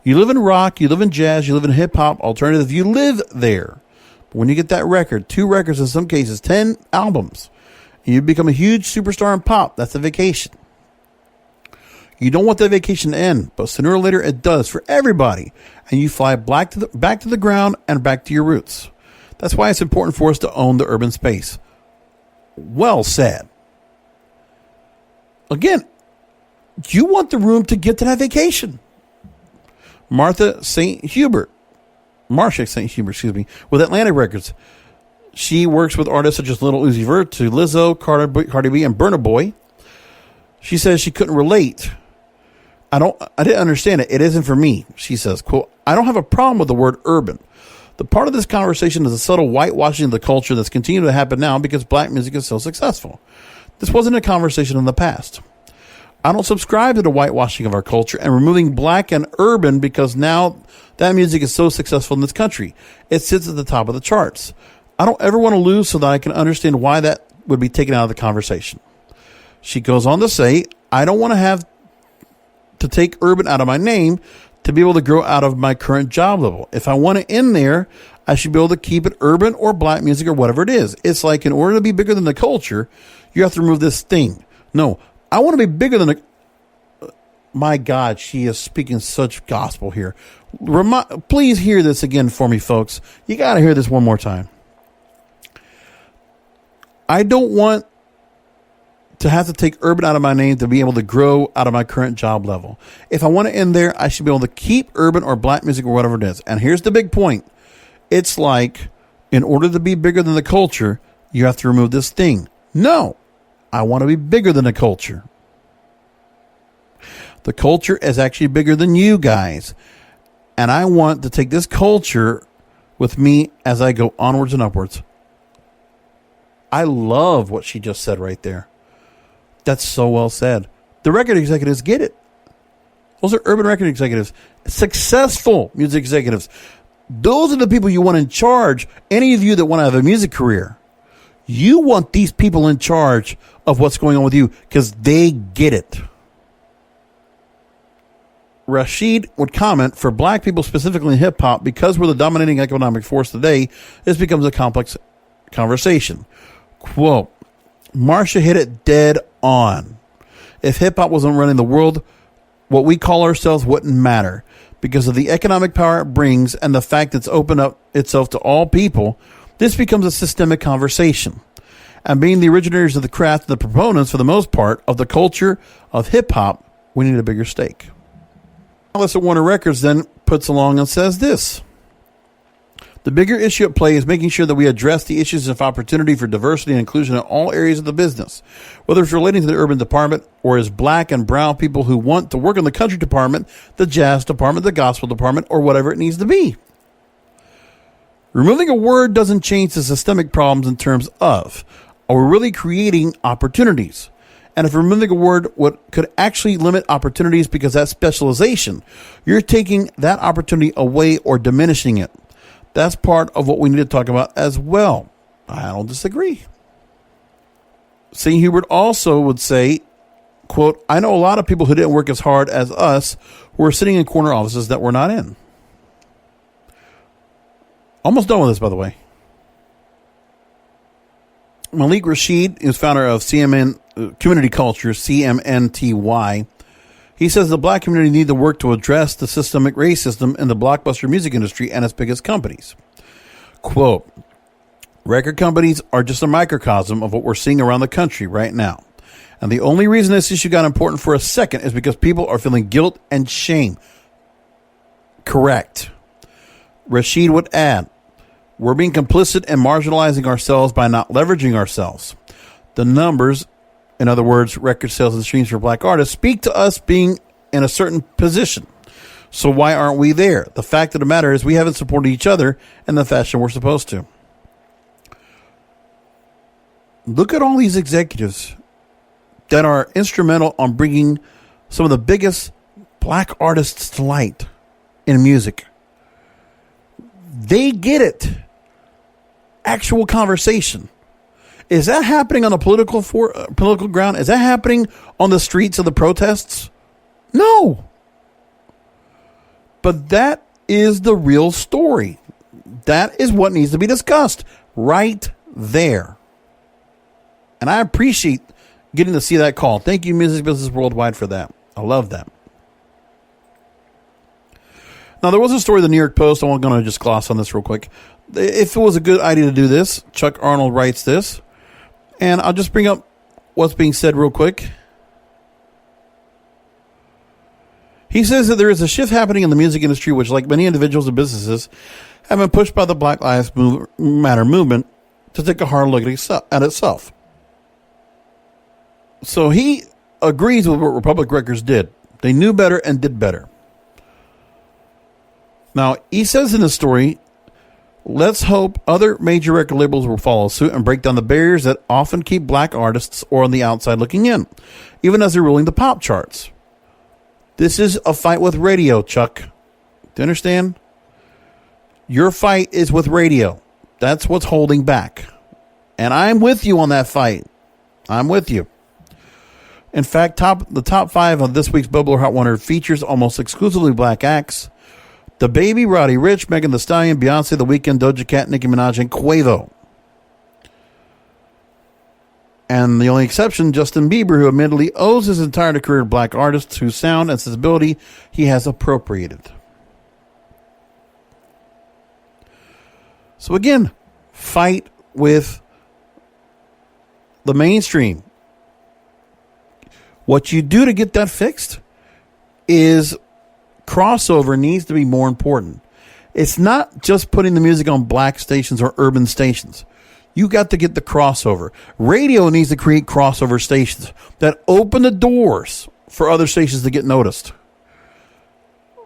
You live in rock, you live in jazz, you live in hip-hop, alternative, you live there. But when you get that record, 2 records in some cases, 10 albums, and you become a huge superstar in pop, that's a vacation. You don't want that vacation to end, but sooner or later it does for everybody. And you fly back to the ground and back to your roots. That's why it's important for us to own the urban space. Well said. Again, you want the room to get to that vacation. Marcia St. Hubert, with Atlantic Records. She works with artists such as Lil Uzi Vert to Lizzo, Cardi B, and Burna Boy. She says she couldn't relate. I didn't understand it. It isn't for me. She says, quote, I don't have a problem with the word urban. The part of this conversation is a subtle whitewashing of the culture that's continuing to happen now because black music is so successful. This wasn't a conversation in the past. I don't subscribe to the whitewashing of our culture and removing black and urban because now that music is so successful in this country. It sits at the top of the charts. I don't ever want to lose so that I can understand why that would be taken out of the conversation. She goes on to say, I don't want to have to take urban out of my name to be able to grow out of my current job level. If I want it in there, I should be able to keep it urban or black music or whatever it is. It's like in order to be bigger than the culture, you have to remove this thing. No, I want to be bigger than the... My God, she is speaking such gospel here. Please hear this again for me, folks. You got to hear this one more time. I don't want to have to take urban out of my name to be able to grow out of my current job level. If I want to end there, I should be able to keep urban or black music or whatever it is. And here's the big point. It's like, in order to be bigger than the culture, you have to remove this thing. No, I want to be bigger than the culture. The culture is actually bigger than you guys. And I want to take this culture with me as I go onwards and upwards. I love what she just said right there. That's so well said. The record executives get it. Those are urban record executives. Successful music executives. Those are the people you want in charge. Any of you that want to have a music career, you want these people in charge of what's going on with you because they get it. Rashid would comment, for black people, specifically in hip-hop, because we're the dominating economic force today, this becomes a complex conversation. Quote, Marsha hit it dead on. If hip-hop wasn't running the world, what we call ourselves wouldn't matter. Because of the economic power it brings and the fact it's opened up itself to all people, this becomes a systemic conversation. And being the originators of the craft and the proponents, for the most part, of the culture of hip-hop, we need a bigger stake. Alice at Warner Records then puts along and says this. The bigger issue at play is making sure that we address the issues of opportunity for diversity and inclusion in all areas of the business, whether it's relating to the urban department or as black and brown people who want to work in the country department, the jazz department, the gospel department, or whatever it needs to be. Removing a word doesn't change the systemic problems in terms of, are we really creating opportunities? And if removing a word could actually limit opportunities because that specialization, you're taking that opportunity away or diminishing it. That's part of what we need to talk about as well. I don't disagree. St. Hubert also would say, quote, I know a lot of people who didn't work as hard as us who are sitting in corner offices that we're not in. Almost done with this, by the way. Malik Rashid is founder of CMN Community Culture, CMNTY. He says the black community need to work to address the systemic racism in the blockbuster music industry and its biggest companies. Quote, record companies are just a microcosm of what we're seeing around the country right now. And the only reason this issue got important for a second is because people are feeling guilt and shame. Correct. Rashid would add, we're being complicit and marginalizing ourselves by not leveraging ourselves. The numbers, in other words, record sales and streams for black artists, speak to us being in a certain position. So why aren't we there? The fact of the matter is we haven't supported each other in the fashion we're supposed to. Look at all these executives that are instrumental on bringing some of the biggest black artists to light in music. They get it. Actual conversation. Is that happening on the political ground? Is that happening on the streets of the protests? No. But that is the real story. That is what needs to be discussed right there. And I appreciate getting to see that call. Thank you, Music Business Worldwide, for that. I love that. Now, there was a story in the New York Post. I'm going to just gloss on this real quick. If it was a good idea to do this, Chuck Arnold writes this. And I'll just bring up what's being said real quick. He says that there is a shift happening in the music industry, which, like many individuals and businesses, have been pushed by the Black Lives Matter movement to take a hard look at itself. So he agrees with what Republic Records did. They knew better and did better. Now, he says in the story, let's hope other major record labels will follow suit and break down the barriers that often keep black artists or on the outside looking in, even as they're ruling the pop charts. This is a fight with radio, Chuck. Do you understand? Your fight is with radio. That's what's holding back. And I'm with you on that fight. I'm with you. In fact, the top 5 of this week's Billboard Hot 100 features almost exclusively black acts. The Baby, Roddy Ricch, Megan Thee Stallion, Beyonce, The Weeknd, Doja Cat, Nicki Minaj, and Quavo. And the only exception, Justin Bieber, who admittedly owes his entire career to black artists whose sound and sensibility he has appropriated. So again, fight with the mainstream. What you do to get that fixed is crossover needs to be more important. It's not just putting the music on black stations or urban stations. You got to get the crossover. Radio needs to create crossover stations that open the doors for other stations to get noticed.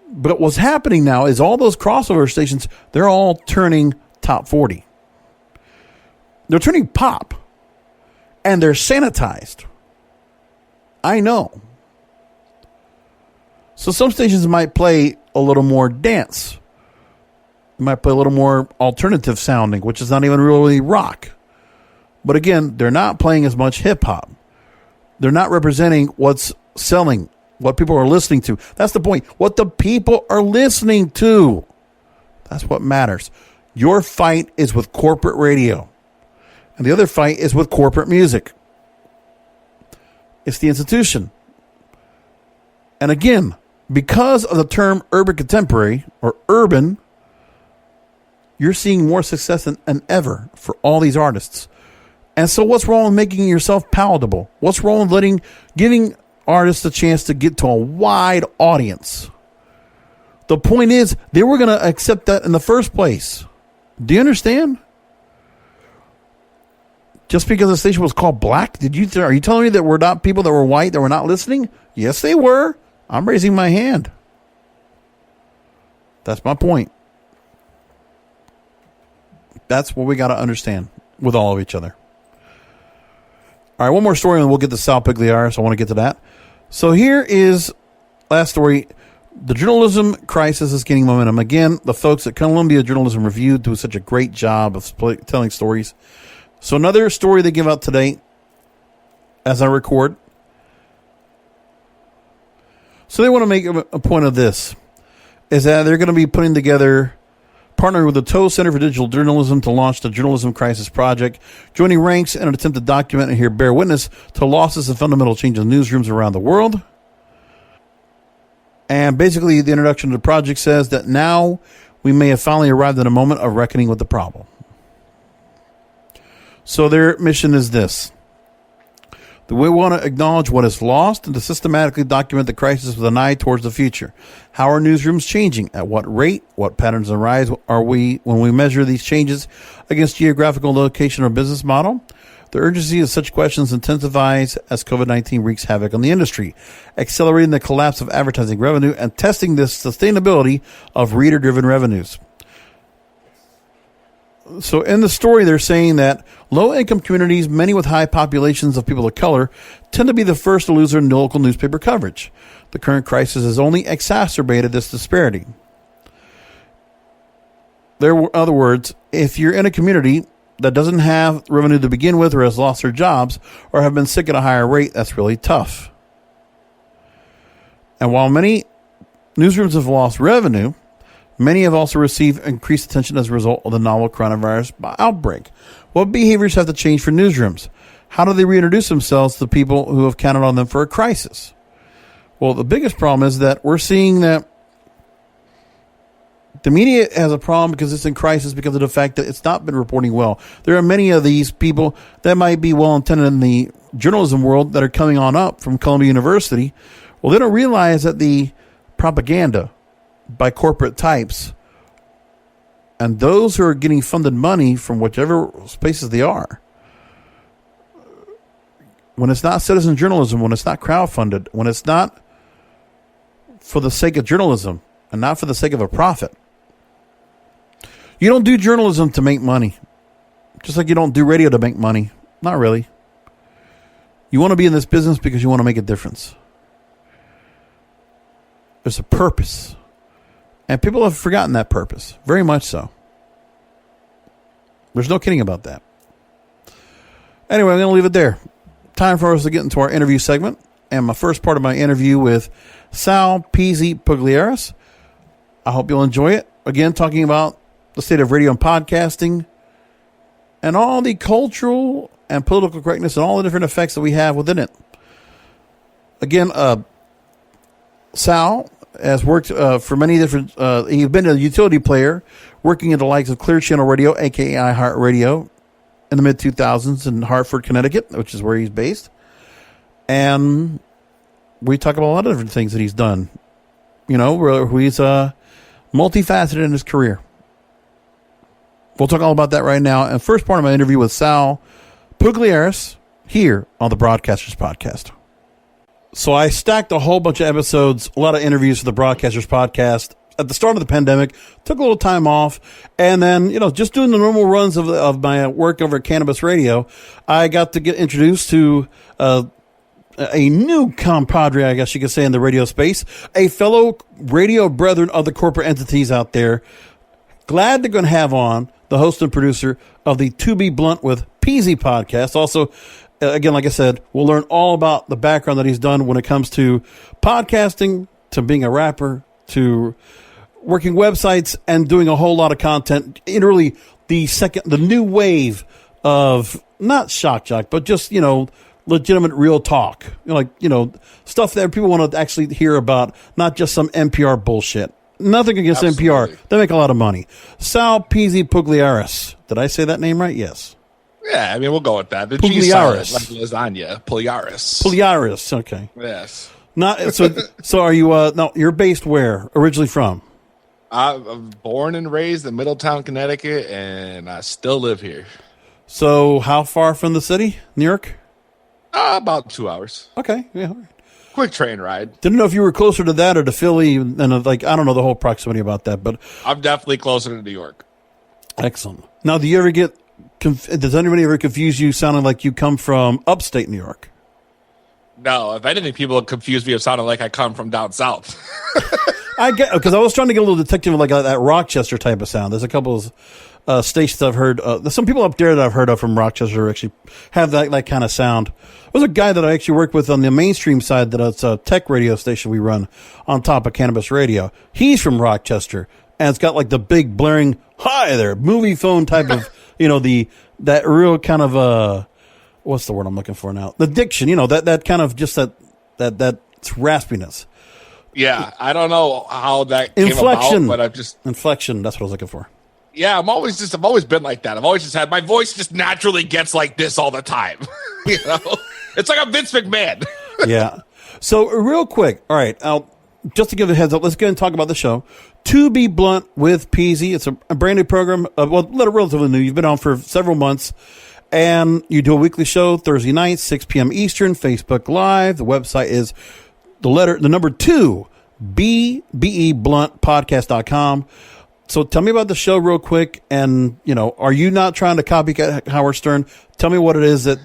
But what's happening now is all those crossover stations, they're all turning top 40. They're turning pop. And they're sanitized. I know. So some stations might play a little more dance. They might play a little more alternative sounding, which is not even really rock. But again, they're not playing as much hip hop. They're not representing what's selling, what people are listening to. That's the point. What the people are listening to. That's what matters. Your fight is with corporate radio. And the other fight is with corporate music. It's the institution. And again, because of the term urban contemporary or urban, you're seeing more success than ever for all these artists. And so what's wrong with making yourself palatable? What's wrong with giving artists a chance to get to a wide audience? The point is, they were going to accept that in the first place. Do you understand? Just because the station was called black, are you telling me that we're not people that were white that were not listening? Yes, they were. I'm raising my hand. That's my point. That's what we got to understand with all of each other. All right, one more story and we'll get to Sal Pugliares. I want to get to that. So here is last story. The journalism crisis is gaining momentum. Again, the folks at Columbia Journalism Review do such a great job of telling stories. So another story they give out today as I record. So they want to make a point of this, is that they're going to be putting together, partnering with the Tow Center for Digital Journalism to launch the Journalism Crisis Project, joining ranks in an attempt to document and here bear witness to losses and fundamental changes in newsrooms around the world. And basically, the introduction to the project says that now we may have finally arrived at a moment of reckoning with the problem. So their mission is this. We want to acknowledge what is lost and to systematically document the crisis with an eye towards the future. How are newsrooms changing? At what rate? What patterns arise are we when we measure these changes against geographical location or business model? The urgency of such questions intensifies as COVID-19 wreaks havoc on the industry, accelerating the collapse of advertising revenue and testing the sustainability of reader-driven revenues. So in the story, they're saying that low-income communities, many with high populations of people of color, tend to be the first to lose their local newspaper coverage. The current crisis has only exacerbated this disparity. In other words, if you're in a community that doesn't have revenue to begin with or has lost their jobs or have been sick at a higher rate, that's really tough. And while many newsrooms have lost revenue, many have also received increased attention as a result of the novel coronavirus outbreak. What behaviors have to change for newsrooms? How do they reintroduce themselves to people who have counted on them for a crisis? Well, the biggest problem is that we're seeing that the media has a problem because it's in crisis because of the fact that it's not been reporting well. There are many of these people that might be well-intended in the journalism world that are coming on up from Columbia University. Well, they don't realize that the propaganda by corporate types and those who are getting funded money from whichever spaces they are, when it's not citizen journalism, when it's not crowdfunded, when it's not for the sake of journalism and not for the sake of a profit. You don't do journalism to make money, just like you don't do radio to make money. Not really. You want to be in this business because you want to make a difference. There's a purpose. And people have forgotten that purpose. Very much so. There's no kidding about that. Anyway, I'm going to leave it there. Time for us to get into our interview segment. And my first part of my interview with Sal Peezy Pugliares. I hope you'll enjoy it. Again, talking about the state of radio and podcasting and all the cultural and political correctness and all the different effects that we have within it. Again, Sal has worked for many different, he's been a utility player working at the likes of Clear Channel Radio, aka iHeartRadio, in the mid-2000s in Hartford, Connecticut, which is where he's based. And we talk about a lot of different things that he's done. You know, where he's multifaceted in his career. We'll talk all about that right now. And first part of my interview with Sal Pugliares here on the Broadcasters Podcast. So I stacked a whole bunch of episodes, a lot of interviews for the Broadcasters Podcast at the start of the pandemic. Took a little time off, and then just doing the normal runs of my work over at Cannabis Radio, I got to get introduced to a new compadre, I guess you could say, in the radio space, a fellow radio brethren of the corporate entities out there. Glad they're going to have on the host and producer of the To Be Blunt with Peezy podcast. Also, again, like I said, we'll learn all about the background that he's done when it comes to podcasting, to being a rapper, to working websites and doing a whole lot of content in really the new wave of not shock jock, but just, legitimate real talk. Stuff that people want to actually hear about, not just some NPR bullshit. Nothing against Absolutely. NPR. They make a lot of money. Sal Peezy Pugliares. Did I say that name right? Yes. Yeah, I mean, we'll go with that. The Pugliares. G silent, like lasagna. Pugliares. Pugliares. Okay. Yes. Not so. Are you? No, you're based where? Originally from? I'm born and raised in Middletown, Connecticut, and I still live here. So how far from the city, New York? About 2 hours. Okay. Yeah. All right. Quick train ride. Didn't know if you were closer to that or to Philly, and I don't know the whole proximity about that, but I'm definitely closer to New York. excellent. Now, do you ever get? Does anybody ever confuse you sounding like you come from upstate New York? No, if anything, people confuse me of sounding like I come from down south. I get, because I was trying to get a little detective like that Rochester type of sound. There's a couple of stations I've heard. There's some people up there that I've heard of from Rochester actually have that kind of sound. There's a guy that I actually work with on the mainstream side that's a tech radio station we run on top of Cannabis Radio. He's from Rochester, and it's got like the big blaring, hi there, movie phone type of, that real kind of, what's the word I'm looking for now? The diction, that kind of just that raspiness. Yeah, I don't know how that came Inflection. about, but I've just... Inflection, that's what I was looking for. Yeah, I've always been like that. I've always just had, my voice just naturally gets like this all the time. It's like I'm Vince McMahon. Yeah. So real quick, all right, just to give a heads up, let's go and talk about the show. To Be Blunt with Peezy. It's a brand new program, relatively new. You've been on for several months, and you do a weekly show Thursday nights, 6 p.m. Eastern, Facebook Live. The website is the number 2, bluntpodcast.com. So tell me about the show real quick, and, are you not trying to copycat Howard Stern? Tell me what it is that,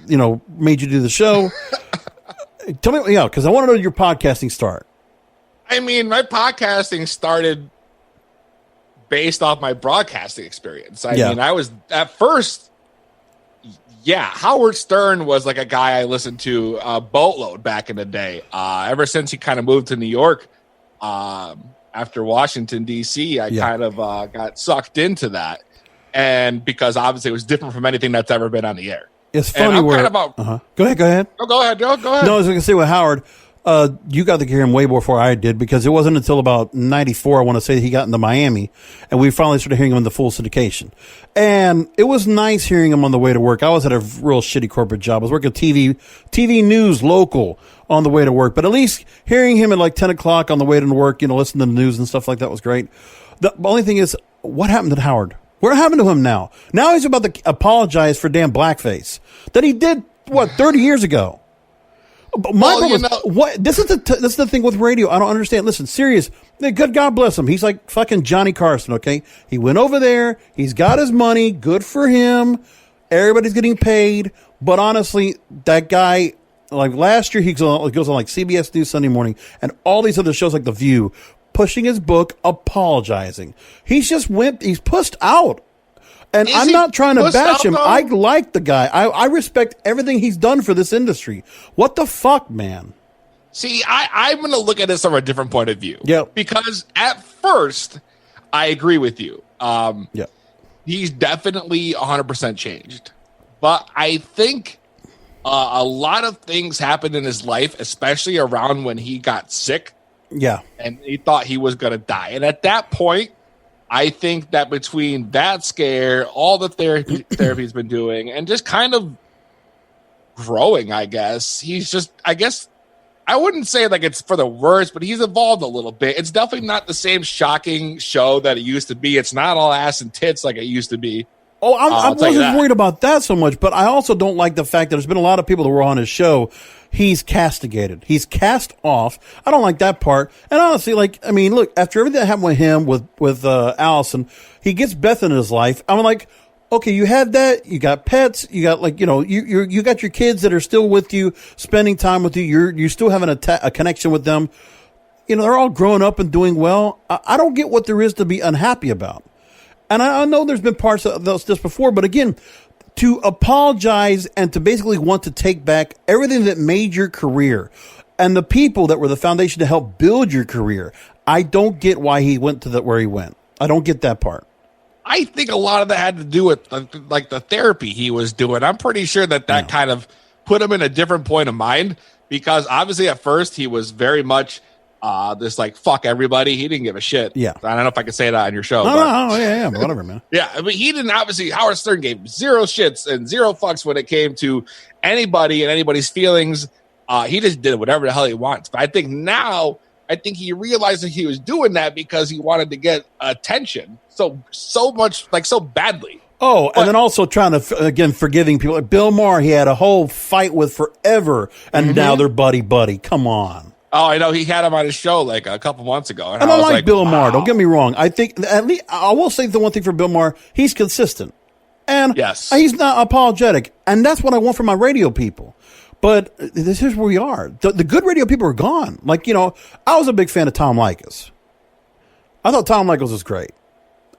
made you do the show. Tell me, because I want to know your podcasting start. I mean, my podcasting started based off my broadcasting experience. I mean, I was, at first, Howard Stern was like a guy I listened to a boatload back in the day. Ever since he kind of moved to New York, after Washington, D.C., I kind of got sucked into that. And because obviously it was different from anything that's ever been on the air. It's funny where... Go ahead. Oh, go ahead. Go ahead. No, I was going to say with Howard, you got to hear him way before I did, because it wasn't until about 94, I want to say, he got into Miami, and we finally started hearing him in the full syndication. And it was nice hearing him on the way to work. I was at a real shitty corporate job. I was working TV news local on the way to work, but at least hearing him at like 10 o'clock on the way to work, listening to the news and stuff like that was great. The only thing is, what happened to Howard? What happened to him now? Now he's about to apologize for damn blackface that he did, 30 years ago. This is the thing with radio. I don't understand. Listen, serious. Good God bless him. He's like fucking Johnny Carson. Okay, he went over there. He's got his money. Good for him. Everybody's getting paid. But honestly, that guy, like last year, he goes on like CBS News Sunday Morning and all these other shows like The View, pushing his book, apologizing. He's pushed out. And I'm not trying to bash him. I like the guy. I respect everything he's done for this industry. What the fuck, man? See, I'm going to look at this from a different point of view. Yeah. Because at first, I agree with you. He's definitely 100% changed. But I think a lot of things happened in his life, especially around when he got sick. Yeah. And he thought he was going to die. And at that point, I think that between that scare, all the therapy he's been doing, and just kind of growing, I guess, I wouldn't say like it's for the worst, but he's evolved a little bit. It's definitely not the same shocking show that it used to be. It's not all ass and tits like it used to be. Oh, I wasn't worried about that so much, but I also don't like the fact that there's been a lot of people that were on his show. He's castigated. He's cast off. I don't like that part. And honestly, look, after everything that happened with him, with Allison, he gets Beth in his life. I'm like, okay, you had that. You got pets. You got you got your kids that are still with you, spending time with you. You're still having a connection with them. They're all growing up and doing well. I don't get what there is to be unhappy about. And I know there's been parts of this before, but again, to apologize and to basically want to take back everything that made your career and the people that were the foundation to help build your career, I don't get why he went to where he went. I don't get that part. I think a lot of that had to do with like the therapy he was doing. I'm pretty sure that kind of put him in a different point of mind, because obviously at first he was very much this like fuck everybody. He didn't give a shit. Yeah. I don't know if I could say that on your show. Yeah, whatever, man. Yeah, I mean, he didn't obviously. Howard Stern gave zero shits and zero fucks when it came to anybody and anybody's feelings. He just did whatever the hell he wants. But I think now, he realized that he was doing that because he wanted to get attention so much, like so badly. Oh, and then also trying to, again, forgiving people. Like Bill Maher, he had a whole fight with forever, and now they're buddy-buddy. Come on. Oh, I know. He had him on his show like a couple months ago. And I like Bill Maher. Don't get me wrong. I think, at least, I will say the one thing for Bill Maher, he's consistent. And he's not apologetic. And that's what I want from my radio people. But this is where we are. The good radio people are gone. Like, you know, I was a big fan of Tom Likas. I thought Tom Likas was great.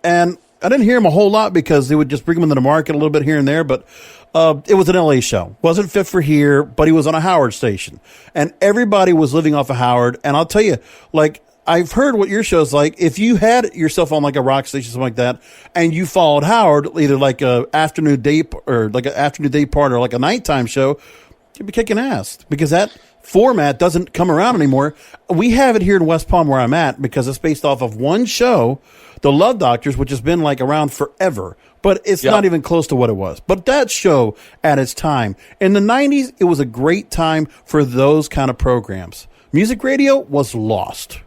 And I didn't hear him a whole lot because they would just bring him into the market a little bit here and there. But it was an LA show. Wasn't fit for here, but he was on a Howard station. And everybody was living off of Howard. And I'll tell you, like, I've heard what your show's like. If you had yourself on like a rock station, something like that, and you followed Howard, either like a afternoon day or like an afternoon day part or like a nighttime show, you'd be kicking ass because that format doesn't come around anymore. We have it here in West Palm where I'm at because it's based off of one show, The Love Doctors, which has been like around forever, but it's not even close to what it was. But that show at its time in the 90s, it was a great time for those kind of programs. Music radio was lost.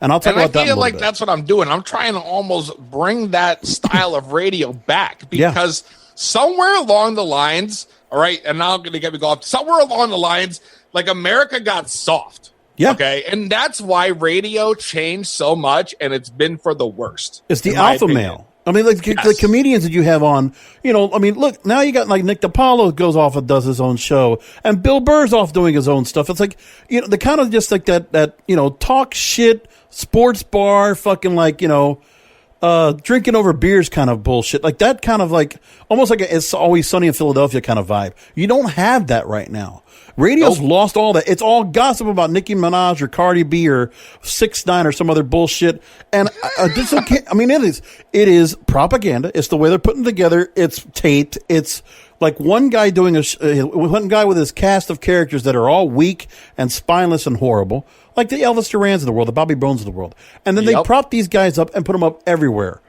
And I'll talk about that in a little bit. That's what I'm doing. I'm trying to almost bring that style of radio back because somewhere along the lines, all right, and now I'm going to get me go off. Somewhere along the lines, like America got soft. Yeah. Okay. And that's why radio changed so much, and it's been for the worst. It's the alpha male. I mean, like the comedians that you have on, you know, I mean, look, now you got like Nick DiPaolo goes off and does his own show, and Bill Burr's off doing his own stuff. It's like, you know, the kind of just like that, you know, talk shit, sports bar, fucking like, you know, drinking over beers kind of bullshit. Like that kind of like, almost like It's Always Sunny in Philadelphia kind of vibe. You don't have that right now. Radio's lost all that. It's all gossip about Nicki Minaj or Cardi B or 6ix9ine or some other bullshit. And I mean, it is propaganda. It's the way they're putting it together. It's taped. It's like one guy doing one guy with his cast of characters that are all weak and spineless and horrible, like the Elvis Durans of the world, the Bobby Bones of the world. And then they prop these guys up and put them up everywhere.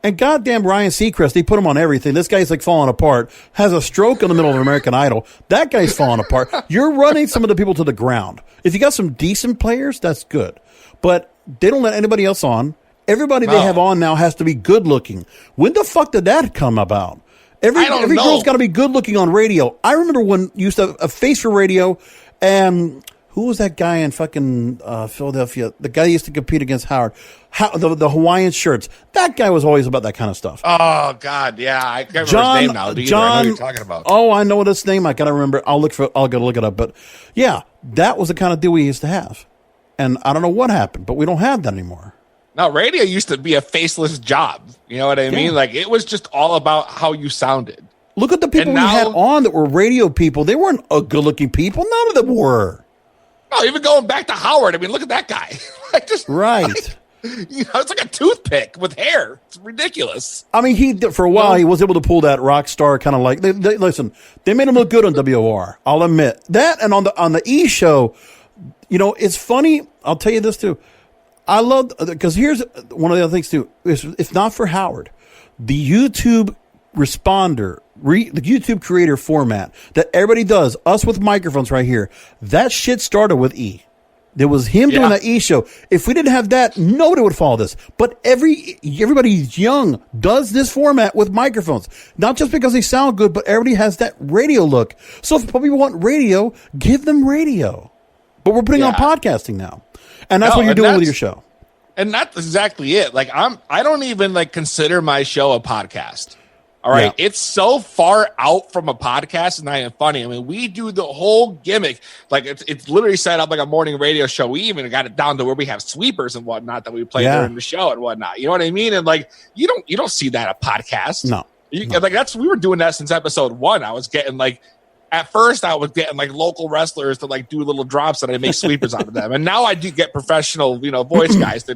And goddamn Ryan Seacrest, they put him on everything. This guy's like falling apart, has a stroke in the middle of American Idol. That guy's falling apart. You're running some of the people to the ground. If you got some decent players, that's good. But they don't let anybody else on. Everybody they have on now has to be good looking. When the fuck did that come about? Every girl's got to be good looking on radio. I remember when you used to have a face for radio, and who was that guy in fucking Philadelphia? The guy used to compete against Howard. The Hawaiian shirts. That guy was always about that kind of stuff. Oh, God, yeah. I can't remember his name now. I know what you're talking about. Oh, I know what his name. I gotta remember. I'll go look it up. But yeah, that was the kind of deal we used to have. And I don't know what happened, but we don't have that anymore. Now, radio used to be a faceless job. You know what I mean? Like, it was just all about how you sounded. Look at the people we had on that were radio people. They weren't good-looking people. None of them were. No, even going back to Howard, I mean, look at that guy. Right. You know, it's like a toothpick with hair. It's ridiculous. I mean, for a while, he was able to pull that rock star kind of like. Listen, they made him look good on WOR. I'll admit that. And on the E show, you know, it's funny. I'll tell you this too. I love, because here's one of the other things too. If not for Howard, the YouTube responder, the YouTube creator format that everybody does, us with microphones right here, that shit started with E. There was him doing that E show. If we didn't have that, nobody would follow this. But everybody young does this format with microphones. Not just because they sound good, but everybody has that radio look. So if people want radio, give them radio. But we're putting on podcasting now. And that's what you're doing with your show. And that's exactly it. Like I don't even like consider my show a podcast. All right. Yeah. It's so far out from a podcast. It's not even funny. I mean, we do the whole gimmick. Like it's literally set up like a morning radio show. We even got it down to where we have sweepers and whatnot that we play during the show and whatnot. You know what I mean? And like, you don't see that a podcast. No. Like we were doing that since episode 1. I was getting like, at first I was getting like local wrestlers to like do little drops and I make sweepers out of them. And now I do get professional, you know, voice guys to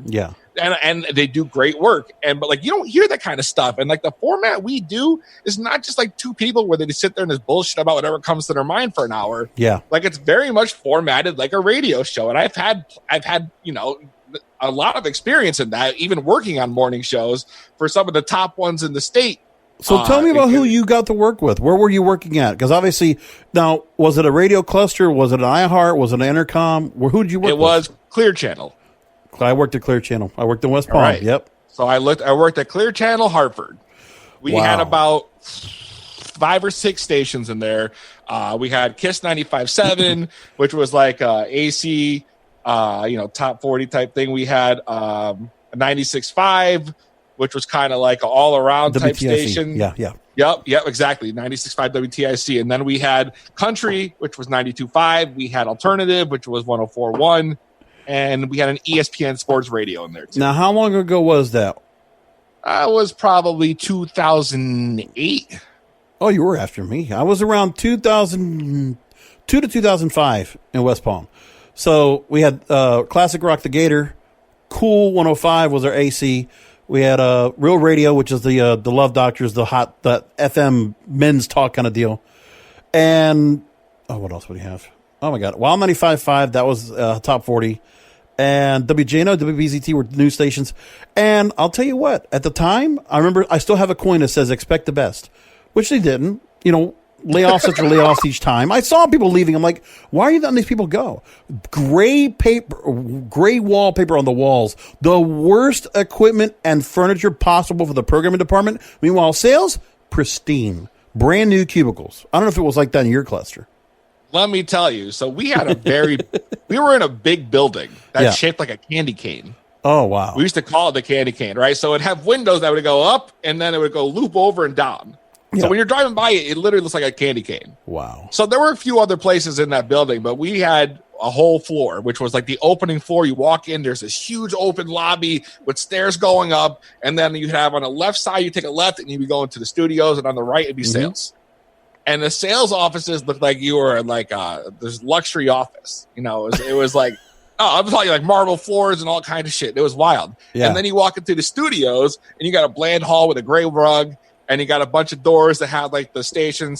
and they do great work. But like, you don't hear that kind of stuff. And like the format we do is not just like two people where they just sit there and just bullshit about whatever comes to their mind for an hour. Yeah. Like it's very much formatted like a radio show. And I've had, you know, a lot of experience in that, even working on morning shows for some of the top ones in the state. So tell me about who you got to work with. Where were you working at? Because obviously, now, was it a radio cluster? Was it an iHeart? Was it an Intercom? Who did you work with? It was Clear Channel. I worked at Clear Channel. I worked in West Palm. Right. Yep. So I worked at Clear Channel, Hartford. We had about 5 or 6 stations in there. We had Kiss 95.7, which was like AC, top 40 type thing. We had 96.5, which was kind of like an all-around type station. Yeah. Yep, exactly. 96.5 WTIC. And then we had Country, which was 92.5. We had Alternative, which was 104.1. And we had an ESPN Sports Radio in there, too. Now, how long ago was that? It was probably 2008. Oh, you were after me. I was around 2002 to 2005 in West Palm. So we had Classic Rock the Gator. Cool 105 was our AC. We had Real Radio, which is the Love Doctors, the FM men's talk kind of deal. And, what else would we have? Oh, my God. Wild 95.5, that was top 40. And WJNO, WBZT were news stations. And I'll tell you what, at the time, I remember I still have a coin that says expect the best, which they didn't. You know, layoffs after layoffs each time. I saw people leaving. I'm like, why are you letting these people go? Gray wallpaper on the walls. The worst equipment and furniture possible for the programming department. Meanwhile, sales, pristine. Brand new cubicles. I don't know if it was like that in your cluster. Let me tell you. So we had we were in a big building that's shaped like a candy cane. Oh, wow. We used to call it the candy cane, right? So it'd have windows that would go up and then it would go loop over and down. So when you're driving by it, it literally looks like a candy cane. Wow. So there were a few other places in that building, but we had a whole floor, which was like the opening floor. You walk in, there's this huge open lobby with stairs going up. And then you have on the left side, you take a left and you'd be going to the studios. And on the right, it'd be sales. And the sales offices looked like you were in like this luxury office. You know, it was like, I'm telling you, like marble floors and all kinds of shit. It was wild. Yeah. And then you walk into the studios and you got a bland hall with a gray rug. And you got a bunch of doors that had like the station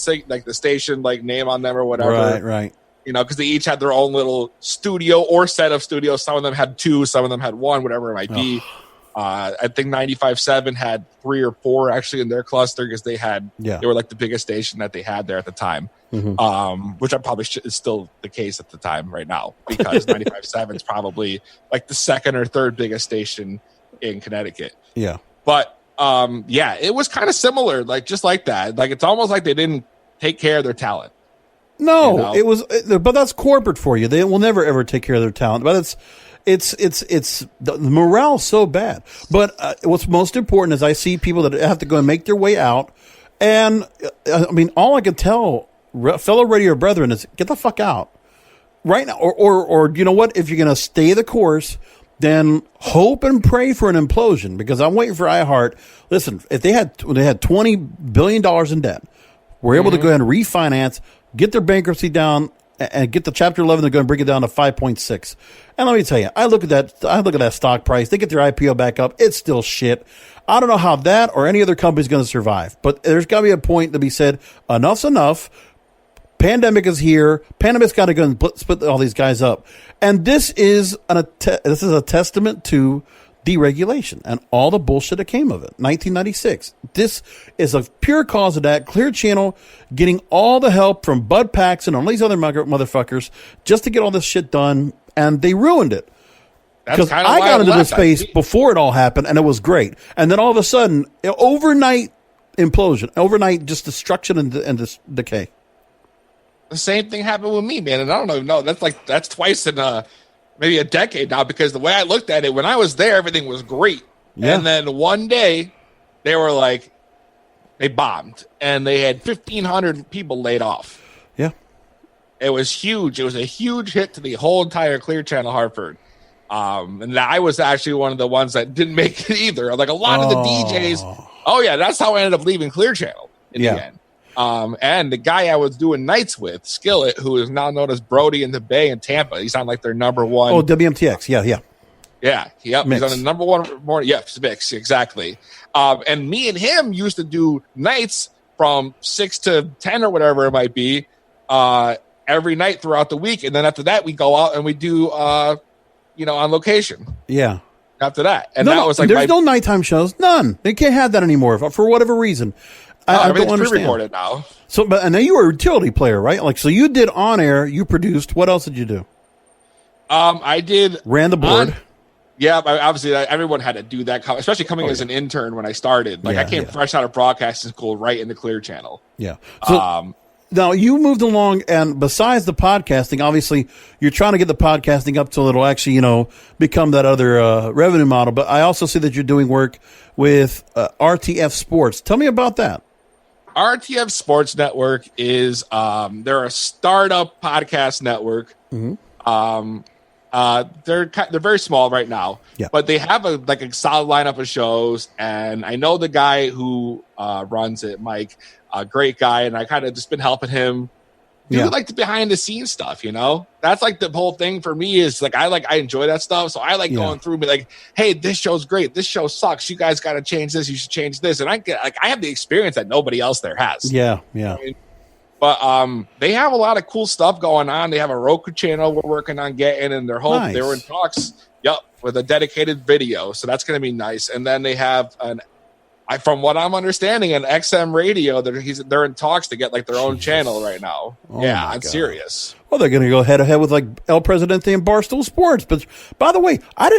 name on them or whatever. Right. You know, because they each had their own little studio or set of studios. Some of them had 2, some of them had 1, whatever it might be. I think 95.7 had 3 or 4 actually in their cluster because they were like the biggest station that they had there at the time. Which I probably is still the case at the time right now because 95.7 is probably like the second or third biggest station in Connecticut. Yeah. But it was kind of similar, like just like that. Like it's almost like they didn't take care of their talent. No, you know? It was, but that's corporate for you. They will never ever take care of their talent. But it's the morale's so bad. But what's most important is I see people that have to go and make their way out. And I mean, all I can tell fellow radio brethren is get the fuck out right now, or you know what? If you're going to stay the course, then hope and pray for an implosion because I'm waiting for iHeart. Listen, if they had $20 billion in debt, we're able to go ahead and refinance, get their bankruptcy down, and get the Chapter 11. They're going to bring it down to 5.6. And let me tell you, I look at that stock price. They get their IPO back up. It's still shit. I don't know how that or any other company is going to survive. But there's got to be a point to be said, enough's enough. Pandemic is here. Pandemic's got to go and split all these guys up. And this is a testament to deregulation and all the bullshit that came of it. 1996. This is a pure cause of that. Clear Channel getting all the help from Bud Paxson and all these other motherfuckers just to get all this shit done, and they ruined it. Because I got into this space before it all happened, and it was great. And then all of a sudden, overnight implosion, overnight just destruction and decay. The same thing happened with me, man. And I don't know. That's twice in maybe a decade now because the way I looked at it, when I was there, everything was great. Yeah. And then one day they were like, they bombed and they had 1,500 people laid off. Yeah. It was huge. It was a huge hit to the whole entire Clear Channel Hartford. And I was actually one of the ones that didn't make it either. Like a lot of the DJs. Oh, yeah. That's how I ended up leaving Clear Channel in the end. And the guy I was doing nights with, Skillet, who is now known as Brody in the Bay in Tampa. He's on like their number one. Oh, WMTX. Yeah. Yeah, yep. He's on the number one morning. Yes, mix, exactly. And me and him used to do nights from 6 to 10 or whatever it might be, every night throughout the week. And then after that, we go out and we do, on location. Yeah. After that. And that was like, there's no nighttime shows. None. They can't have that anymore for whatever reason. I don't understand. Pre-recorded now. So, and then you were a utility player, right? Like, so you did on air, you produced. What else did you do? I ran the board. Yeah, obviously everyone had to do that, especially coming as an intern when I started. Like I came fresh out of broadcasting school right in the Clear Channel. Yeah. So now you moved along, and besides the podcasting, obviously you're trying to get the podcasting up till it'll actually, become that other revenue model. But I also see that you're doing work with RTF Sports. Tell me about that. RTF Sports Network is they're a startup podcast network. Mm-hmm. They're very small right now, but they have a solid lineup of shows. And I know the guy who runs it, Mike, a great guy, and I kind of just been helping him do like the behind the scenes stuff. That's like the whole thing for me is like I enjoy that stuff, so I like going through and be like, hey, this show's great, this show sucks, you guys got to change this, you should change this, and I have the experience that nobody else there has. But they have a lot of cool stuff going on. They have a Roku channel we're working on getting, and they were in talks, with a dedicated video. So that's going to be nice. And then they have from what I'm understanding, an XM radio. They're in talks to get their own channel right now. I'm serious. Well, they're going to go head to head with El Presidente and Barstool Sports. But by the way,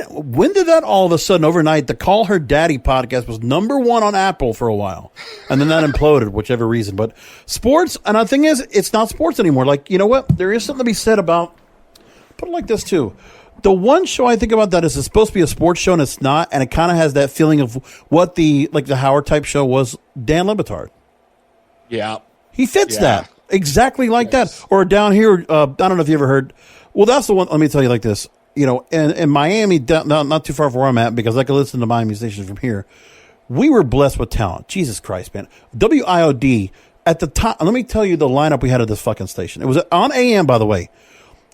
when did that all of a sudden overnight, the Call Her Daddy podcast was number one on Apple for a while. And then that imploded, whichever reason. But sports, and the thing is, it's not sports anymore. You know what? There is something to be said about, put it like this too. The one show I think about that is it's supposed to be a sports show and it's not. And it kind of has that feeling of what the Howard type show was, Dan Le Batard. Yeah. He fits that. Exactly like that. Or down here, I don't know if you ever heard. Well, that's the one. Let me tell you like this. In Miami, not too far from where I'm at, because I can listen to Miami stations from here. We were blessed with talent. Jesus Christ, man. WIOD at the time. Let me tell you the lineup we had at this fucking station. It was on AM, by the way.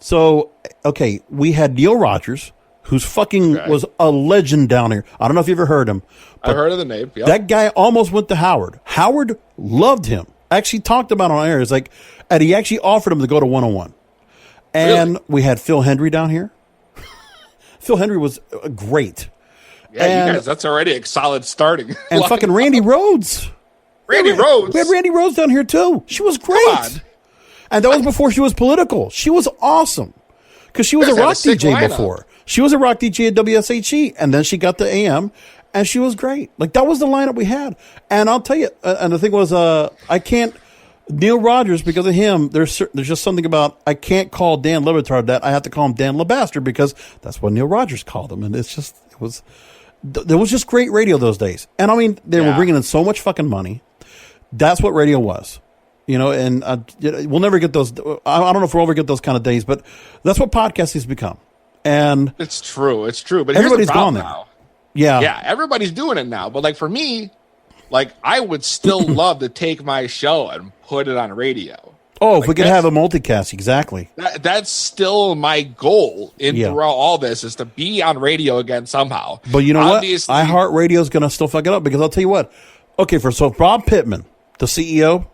So, okay, we had Neil Rogers, who's was a legend down here. I don't know if you ever heard him. I heard of the name. Yep. That guy almost went to Howard. Howard loved him. Actually talked about it on air. It's and he actually offered him to go to 101. And we had Phil Hendry down here. Phil Hendry was great. Yeah, you guys, that's already a solid starting. And fucking Randy Rhodes. Rhodes. We had Randy Rhodes down here too. She was great. And that was before she was political. She was awesome. Because she was a rock DJ before. She was a rock DJ at WSHE. And then she got the AM. And she was great. That was the lineup we had. And I'll tell you, and the thing was, I can't, Neil Rogers, because of him, there's just something about, I can't call Dan Le Batard that. I have to call him Dan LeBastard because that's what Neil Rogers called him. And there was just great radio those days. And I mean, they were bringing in so much fucking money. That's what radio was. And we'll never get those. I don't know if we'll ever get those kind of days, but that's what podcasting's become. And it's true. But everybody's gone there. Now. Yeah, everybody's doing it now. But for me, I would still love to take my show and put it on radio. Oh, if we could have a multicast, exactly. That's still my goal throughout all this, is to be on radio again somehow. But you know what? iHeartRadio is going to still fuck it up, because I'll tell you what. Okay, so Bob Pittman, the CEO,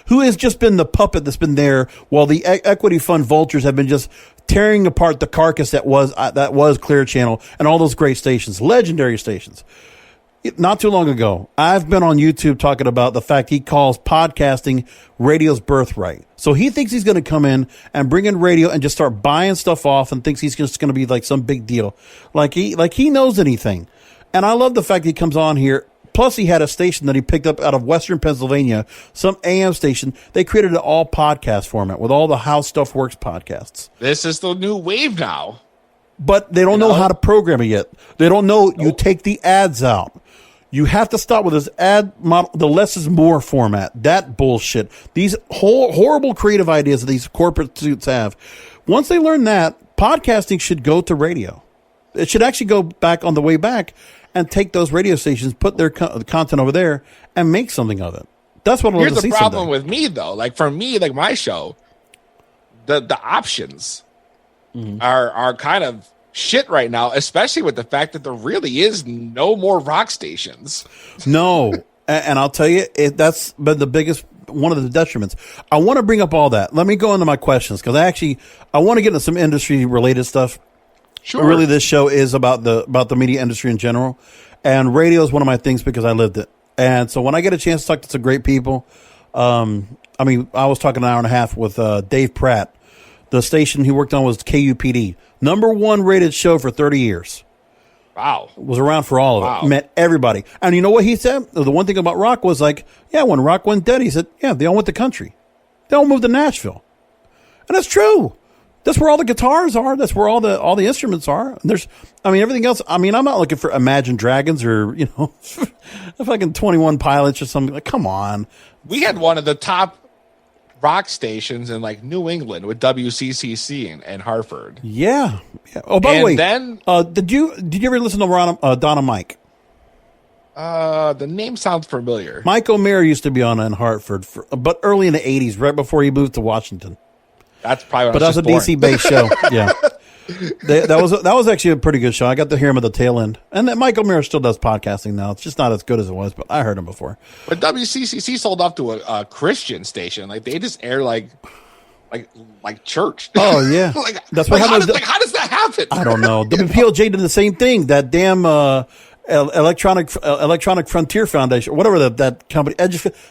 who has just been the puppet that's been there while the equity fund vultures have been just tearing apart the carcass that was Clear Channel and all those great stations, legendary stations. Not too long ago, I've been on YouTube talking about the fact he calls podcasting radio's birthright. So he thinks he's going to come in and bring in radio and just start buying stuff off, and thinks he's just going to be some big deal, like he knows anything. And I love the fact that he comes on here. Plus, he had a station that he picked up out of Western Pennsylvania, some AM station. They created an all podcast format with all the How Stuff Works podcasts. This is the new wave now. But they don't know how to program it yet. They don't know. You take the ads out. You have to stop with this ad model, the less is more format. That bullshit. These horrible creative ideas that these corporate suits have. Once they learn that, podcasting should go to radio. It should actually go back on the way back and take those radio stations, put their content over there, and make something of it. That's what I love to see. Here's the problem with me, though. For me, my show, the options are kind of shit right now, especially with the fact that there really is no more rock stations. No. And I'll tell you, that's been the biggest, one of the detriments. I want to bring up all that. Let me go into my questions because I want to get into some industry related stuff. Sure. Really, this show is about the media industry in general, and radio is one of my things because I lived it. And so when I get a chance to talk to some great people, I was talking an hour and a half with Dave Pratt. The station he worked on was KUPD, #1 rated show for 30 years. Wow. Was around for all of it. Met everybody. And you know what he said? The one thing about rock was like, yeah, when rock went dead, he said, yeah, they all went to country. They all moved to Nashville. And that's true. That's where all the guitars are. That's where all the instruments are. And everything else. I mean, I'm not looking for Imagine Dragons or, fucking 21 Pilots or something. Like, come on. We had one of the top rock stations in like New England with WCCC and Hartford. Yeah. Oh, by the way, then did you ever listen to Donna Mike? The name sounds familiar. Mike O'Meara used to be on in Hartford, but early in the 80s, right before he moved to Washington. That's probably. But that was a DC based show. Yeah, that was actually a pretty good show. I got to hear him at the tail end. And that Mike O'Meara still does podcasting now. It's just not as good as it was, but I heard him before. But WCCC sold off to a Christian station. Like they just air like church. Oh yeah, that's what happened. How does that happen? I don't know. WPLJ did the same thing. That damn Electronic Frontier Foundation, whatever that company,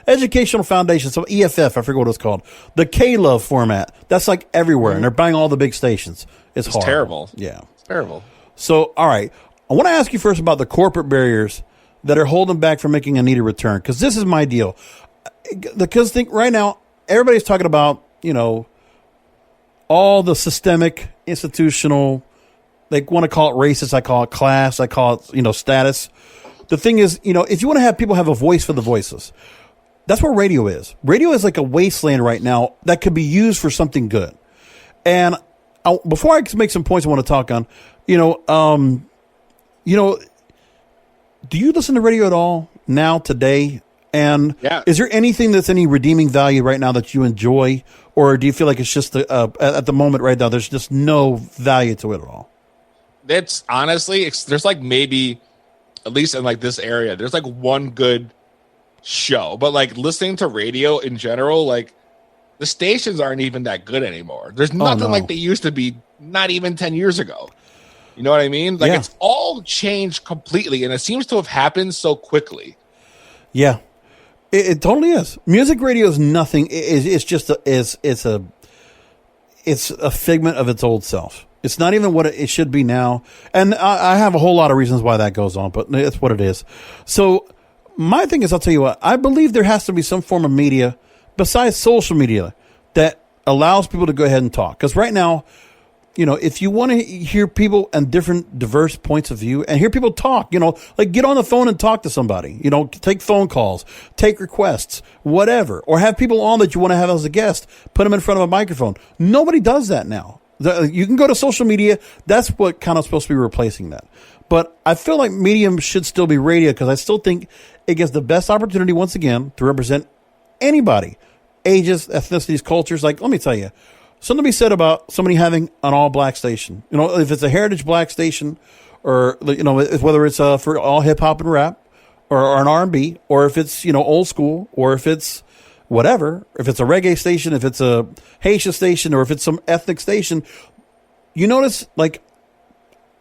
Educational Foundation, some EFF, I forget what it's called. The K-Love format. That's like everywhere, and they're buying all the big stations. It's terrible. Yeah. It's terrible. So, all right. I want to ask you first about the corporate barriers that are holding back from making a needed return, because this is my deal. Because right now, everybody's talking about, all the systemic, institutional, they want to call it racist. I call it class. I call it, status. The thing is, if you want to have people have a voice for the voiceless, that's what radio is. Radio is like a wasteland right now that could be used for something good. And before I make some points I want to talk on, do you listen to radio at all now, today? And is there anything that's any redeeming value right now that you enjoy? Or do you feel like it's just at the moment right now, there's just no value to it at all? It's honestly, there's like maybe, at least in like this area, there's like one good show. But like listening to radio in general, like the stations aren't even that good anymore. There's nothing like they used to be, not even 10 years ago. You know what I mean? Like it's all changed completely, and it seems to have happened so quickly. Yeah. It totally is. Music radio is nothing. It's just it's a figment of its old self. It's not even what it should be now. And I have a whole lot of reasons why that goes on, but it's what it is. So my thing is, I'll tell you what, I believe there has to be some form of media besides social media that allows people to go ahead and talk. Because right now, if you want to hear people and different diverse points of view and hear people talk, like get on the phone and talk to somebody, take phone calls, take requests, whatever, or have people on that you want to have as a guest, put them in front of a microphone. Nobody does that now. You can go to social media. That's what kind of supposed to be replacing that. But I feel like medium should still be radio because I still think it gives the best opportunity once again to represent anybody, ages, ethnicities, cultures. Like, let me tell you, something to be said about somebody having an all black station. If it's a heritage black station, or whether it's for all hip hop and rap, or an R&B, or if it's old school, or if it's whatever, if it's a reggae station, if it's a Haitian station, or if it's some ethnic station, you notice like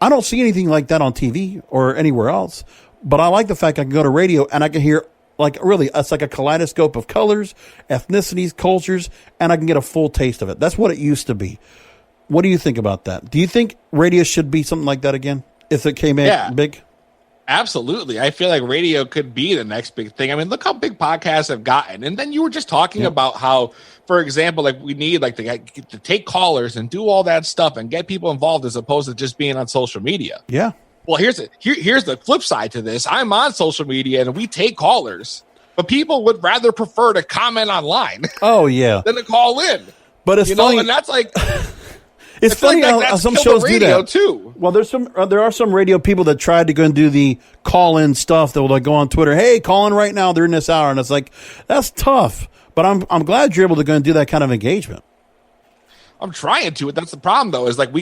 I don't see anything like that on TV or anywhere else. But I like the fact I can go to radio and I can hear. Like, really, it's like a kaleidoscope of colors, ethnicities, cultures, and I can get a full taste of it. That's what it used to be. What do you think about that? Do you think radio should be something like that again if it came in big? Absolutely. I feel like radio could be the next big thing. I mean, look how big podcasts have gotten. And then you were just talking about how, for example, like we need like to take callers and do all that stuff and get people involved as opposed to just being on social media. Yeah. Well, here's the flip side to this. I'm on social media and we take callers, but people would rather prefer to comment online. Oh yeah, than to call in. But it's funny, and that's like it's funny how some shows do that too. Well, there are some radio people that tried to go and do the call in stuff. They'll like go on Twitter, hey, call in right now. They're in this hour, and it's like that's tough. But I'm glad you're able to go and do that kind of engagement. I'm trying to. That's the problem, though. Is like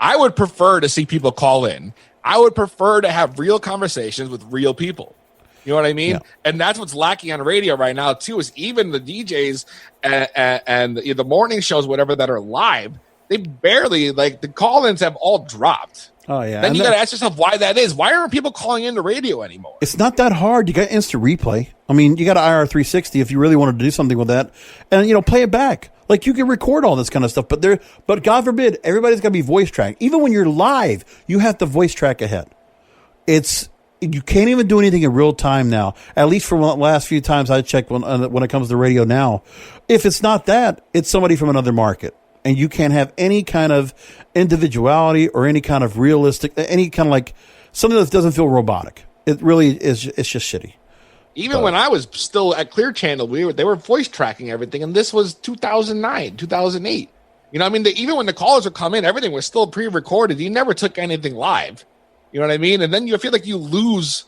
I would prefer to see people call in. I would prefer to have real conversations with real people. You know what I mean? Yeah. And that's what's lacking on radio right now, too, is even the DJs and the morning shows, whatever, that are live, they barely, like, the call-ins have all dropped. Oh, yeah. Then you got to ask yourself why that is. Why aren't people calling into radio anymore? It's not that hard. You got instant replay. I mean, you got an IR360 if you really wanted to do something with that. And, play it back. Like, you can record all this kind of stuff. But God forbid, everybody's got to be voice tracked. Even when you're live, you have to voice track ahead. You can't even do anything in real time now. At least from the last few times I checked when it comes to radio now. If it's not that, it's somebody from another market. And you can't have any kind of individuality or any kind of realistic, any kind of like something that doesn't feel robotic. It really is. It's just shitty. Even when I was still at Clear Channel, they were voice tracking everything, and this was 2009, 2008. You know what I mean? Even when the callers would come in, everything was still pre-recorded. You never took anything live. You know what I mean? And then you feel like you lose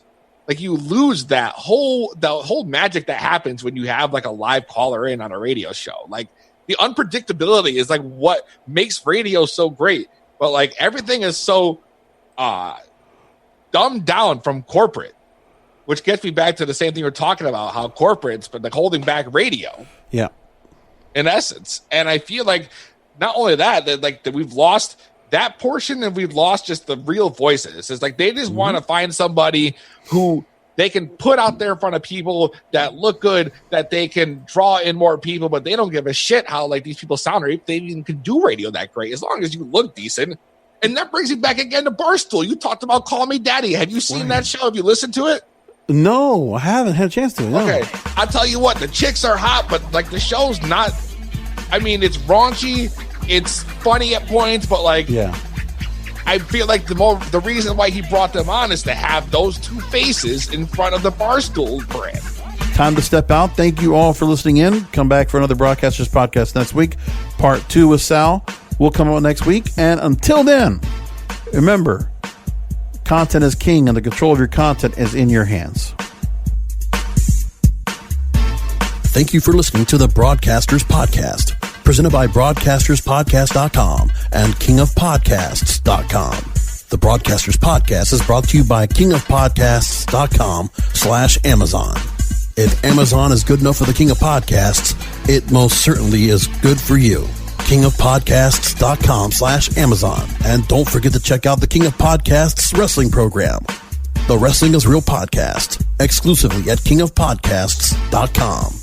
that whole magic that happens when you have like a live caller in on a radio show. Like, the unpredictability is like what makes radio so great. But like everything is so dumbed down from corporate, which gets me back to the same thing we're talking about, how corporates, but like holding back radio. Yeah. In essence. And I feel like not only that we've lost that portion and we've lost just the real voices. It's like they just want to find somebody who they can put out there in front of people that look good, that they can draw in more people, but they don't give a shit how like these people sound or if they even can do radio that great, as long as you look decent. And that brings me back again to Barstool. You talked about Call Me Daddy. Have you seen that show? Have you listened to it? No, I haven't had a chance to. No. Okay, I'll tell you what, the chicks are hot, but like the show's not, I mean, it's raunchy, it's funny at points, but like, yeah. I feel like the reason why he brought them on is to have those two faces in front of the Barstool brand. Time to step out. Thank you all for listening in. Come back for another Broadcasters Podcast next week. Part 2 with Sal will come out next week. And until then, remember, content is king and the control of your content is in your hands. Thank you for listening to the Broadcasters Podcast, presented by BroadcastersPodcast.com and KingofPodcasts.com. The Broadcasters Podcast is brought to you by KingofPodcasts.com/Amazon. If Amazon is good enough for the King of Podcasts, it most certainly is good for you. KingofPodcasts.com/Amazon. And don't forget to check out the King of Podcasts wrestling program. The Wrestling is Real podcast, exclusively at KingofPodcasts.com.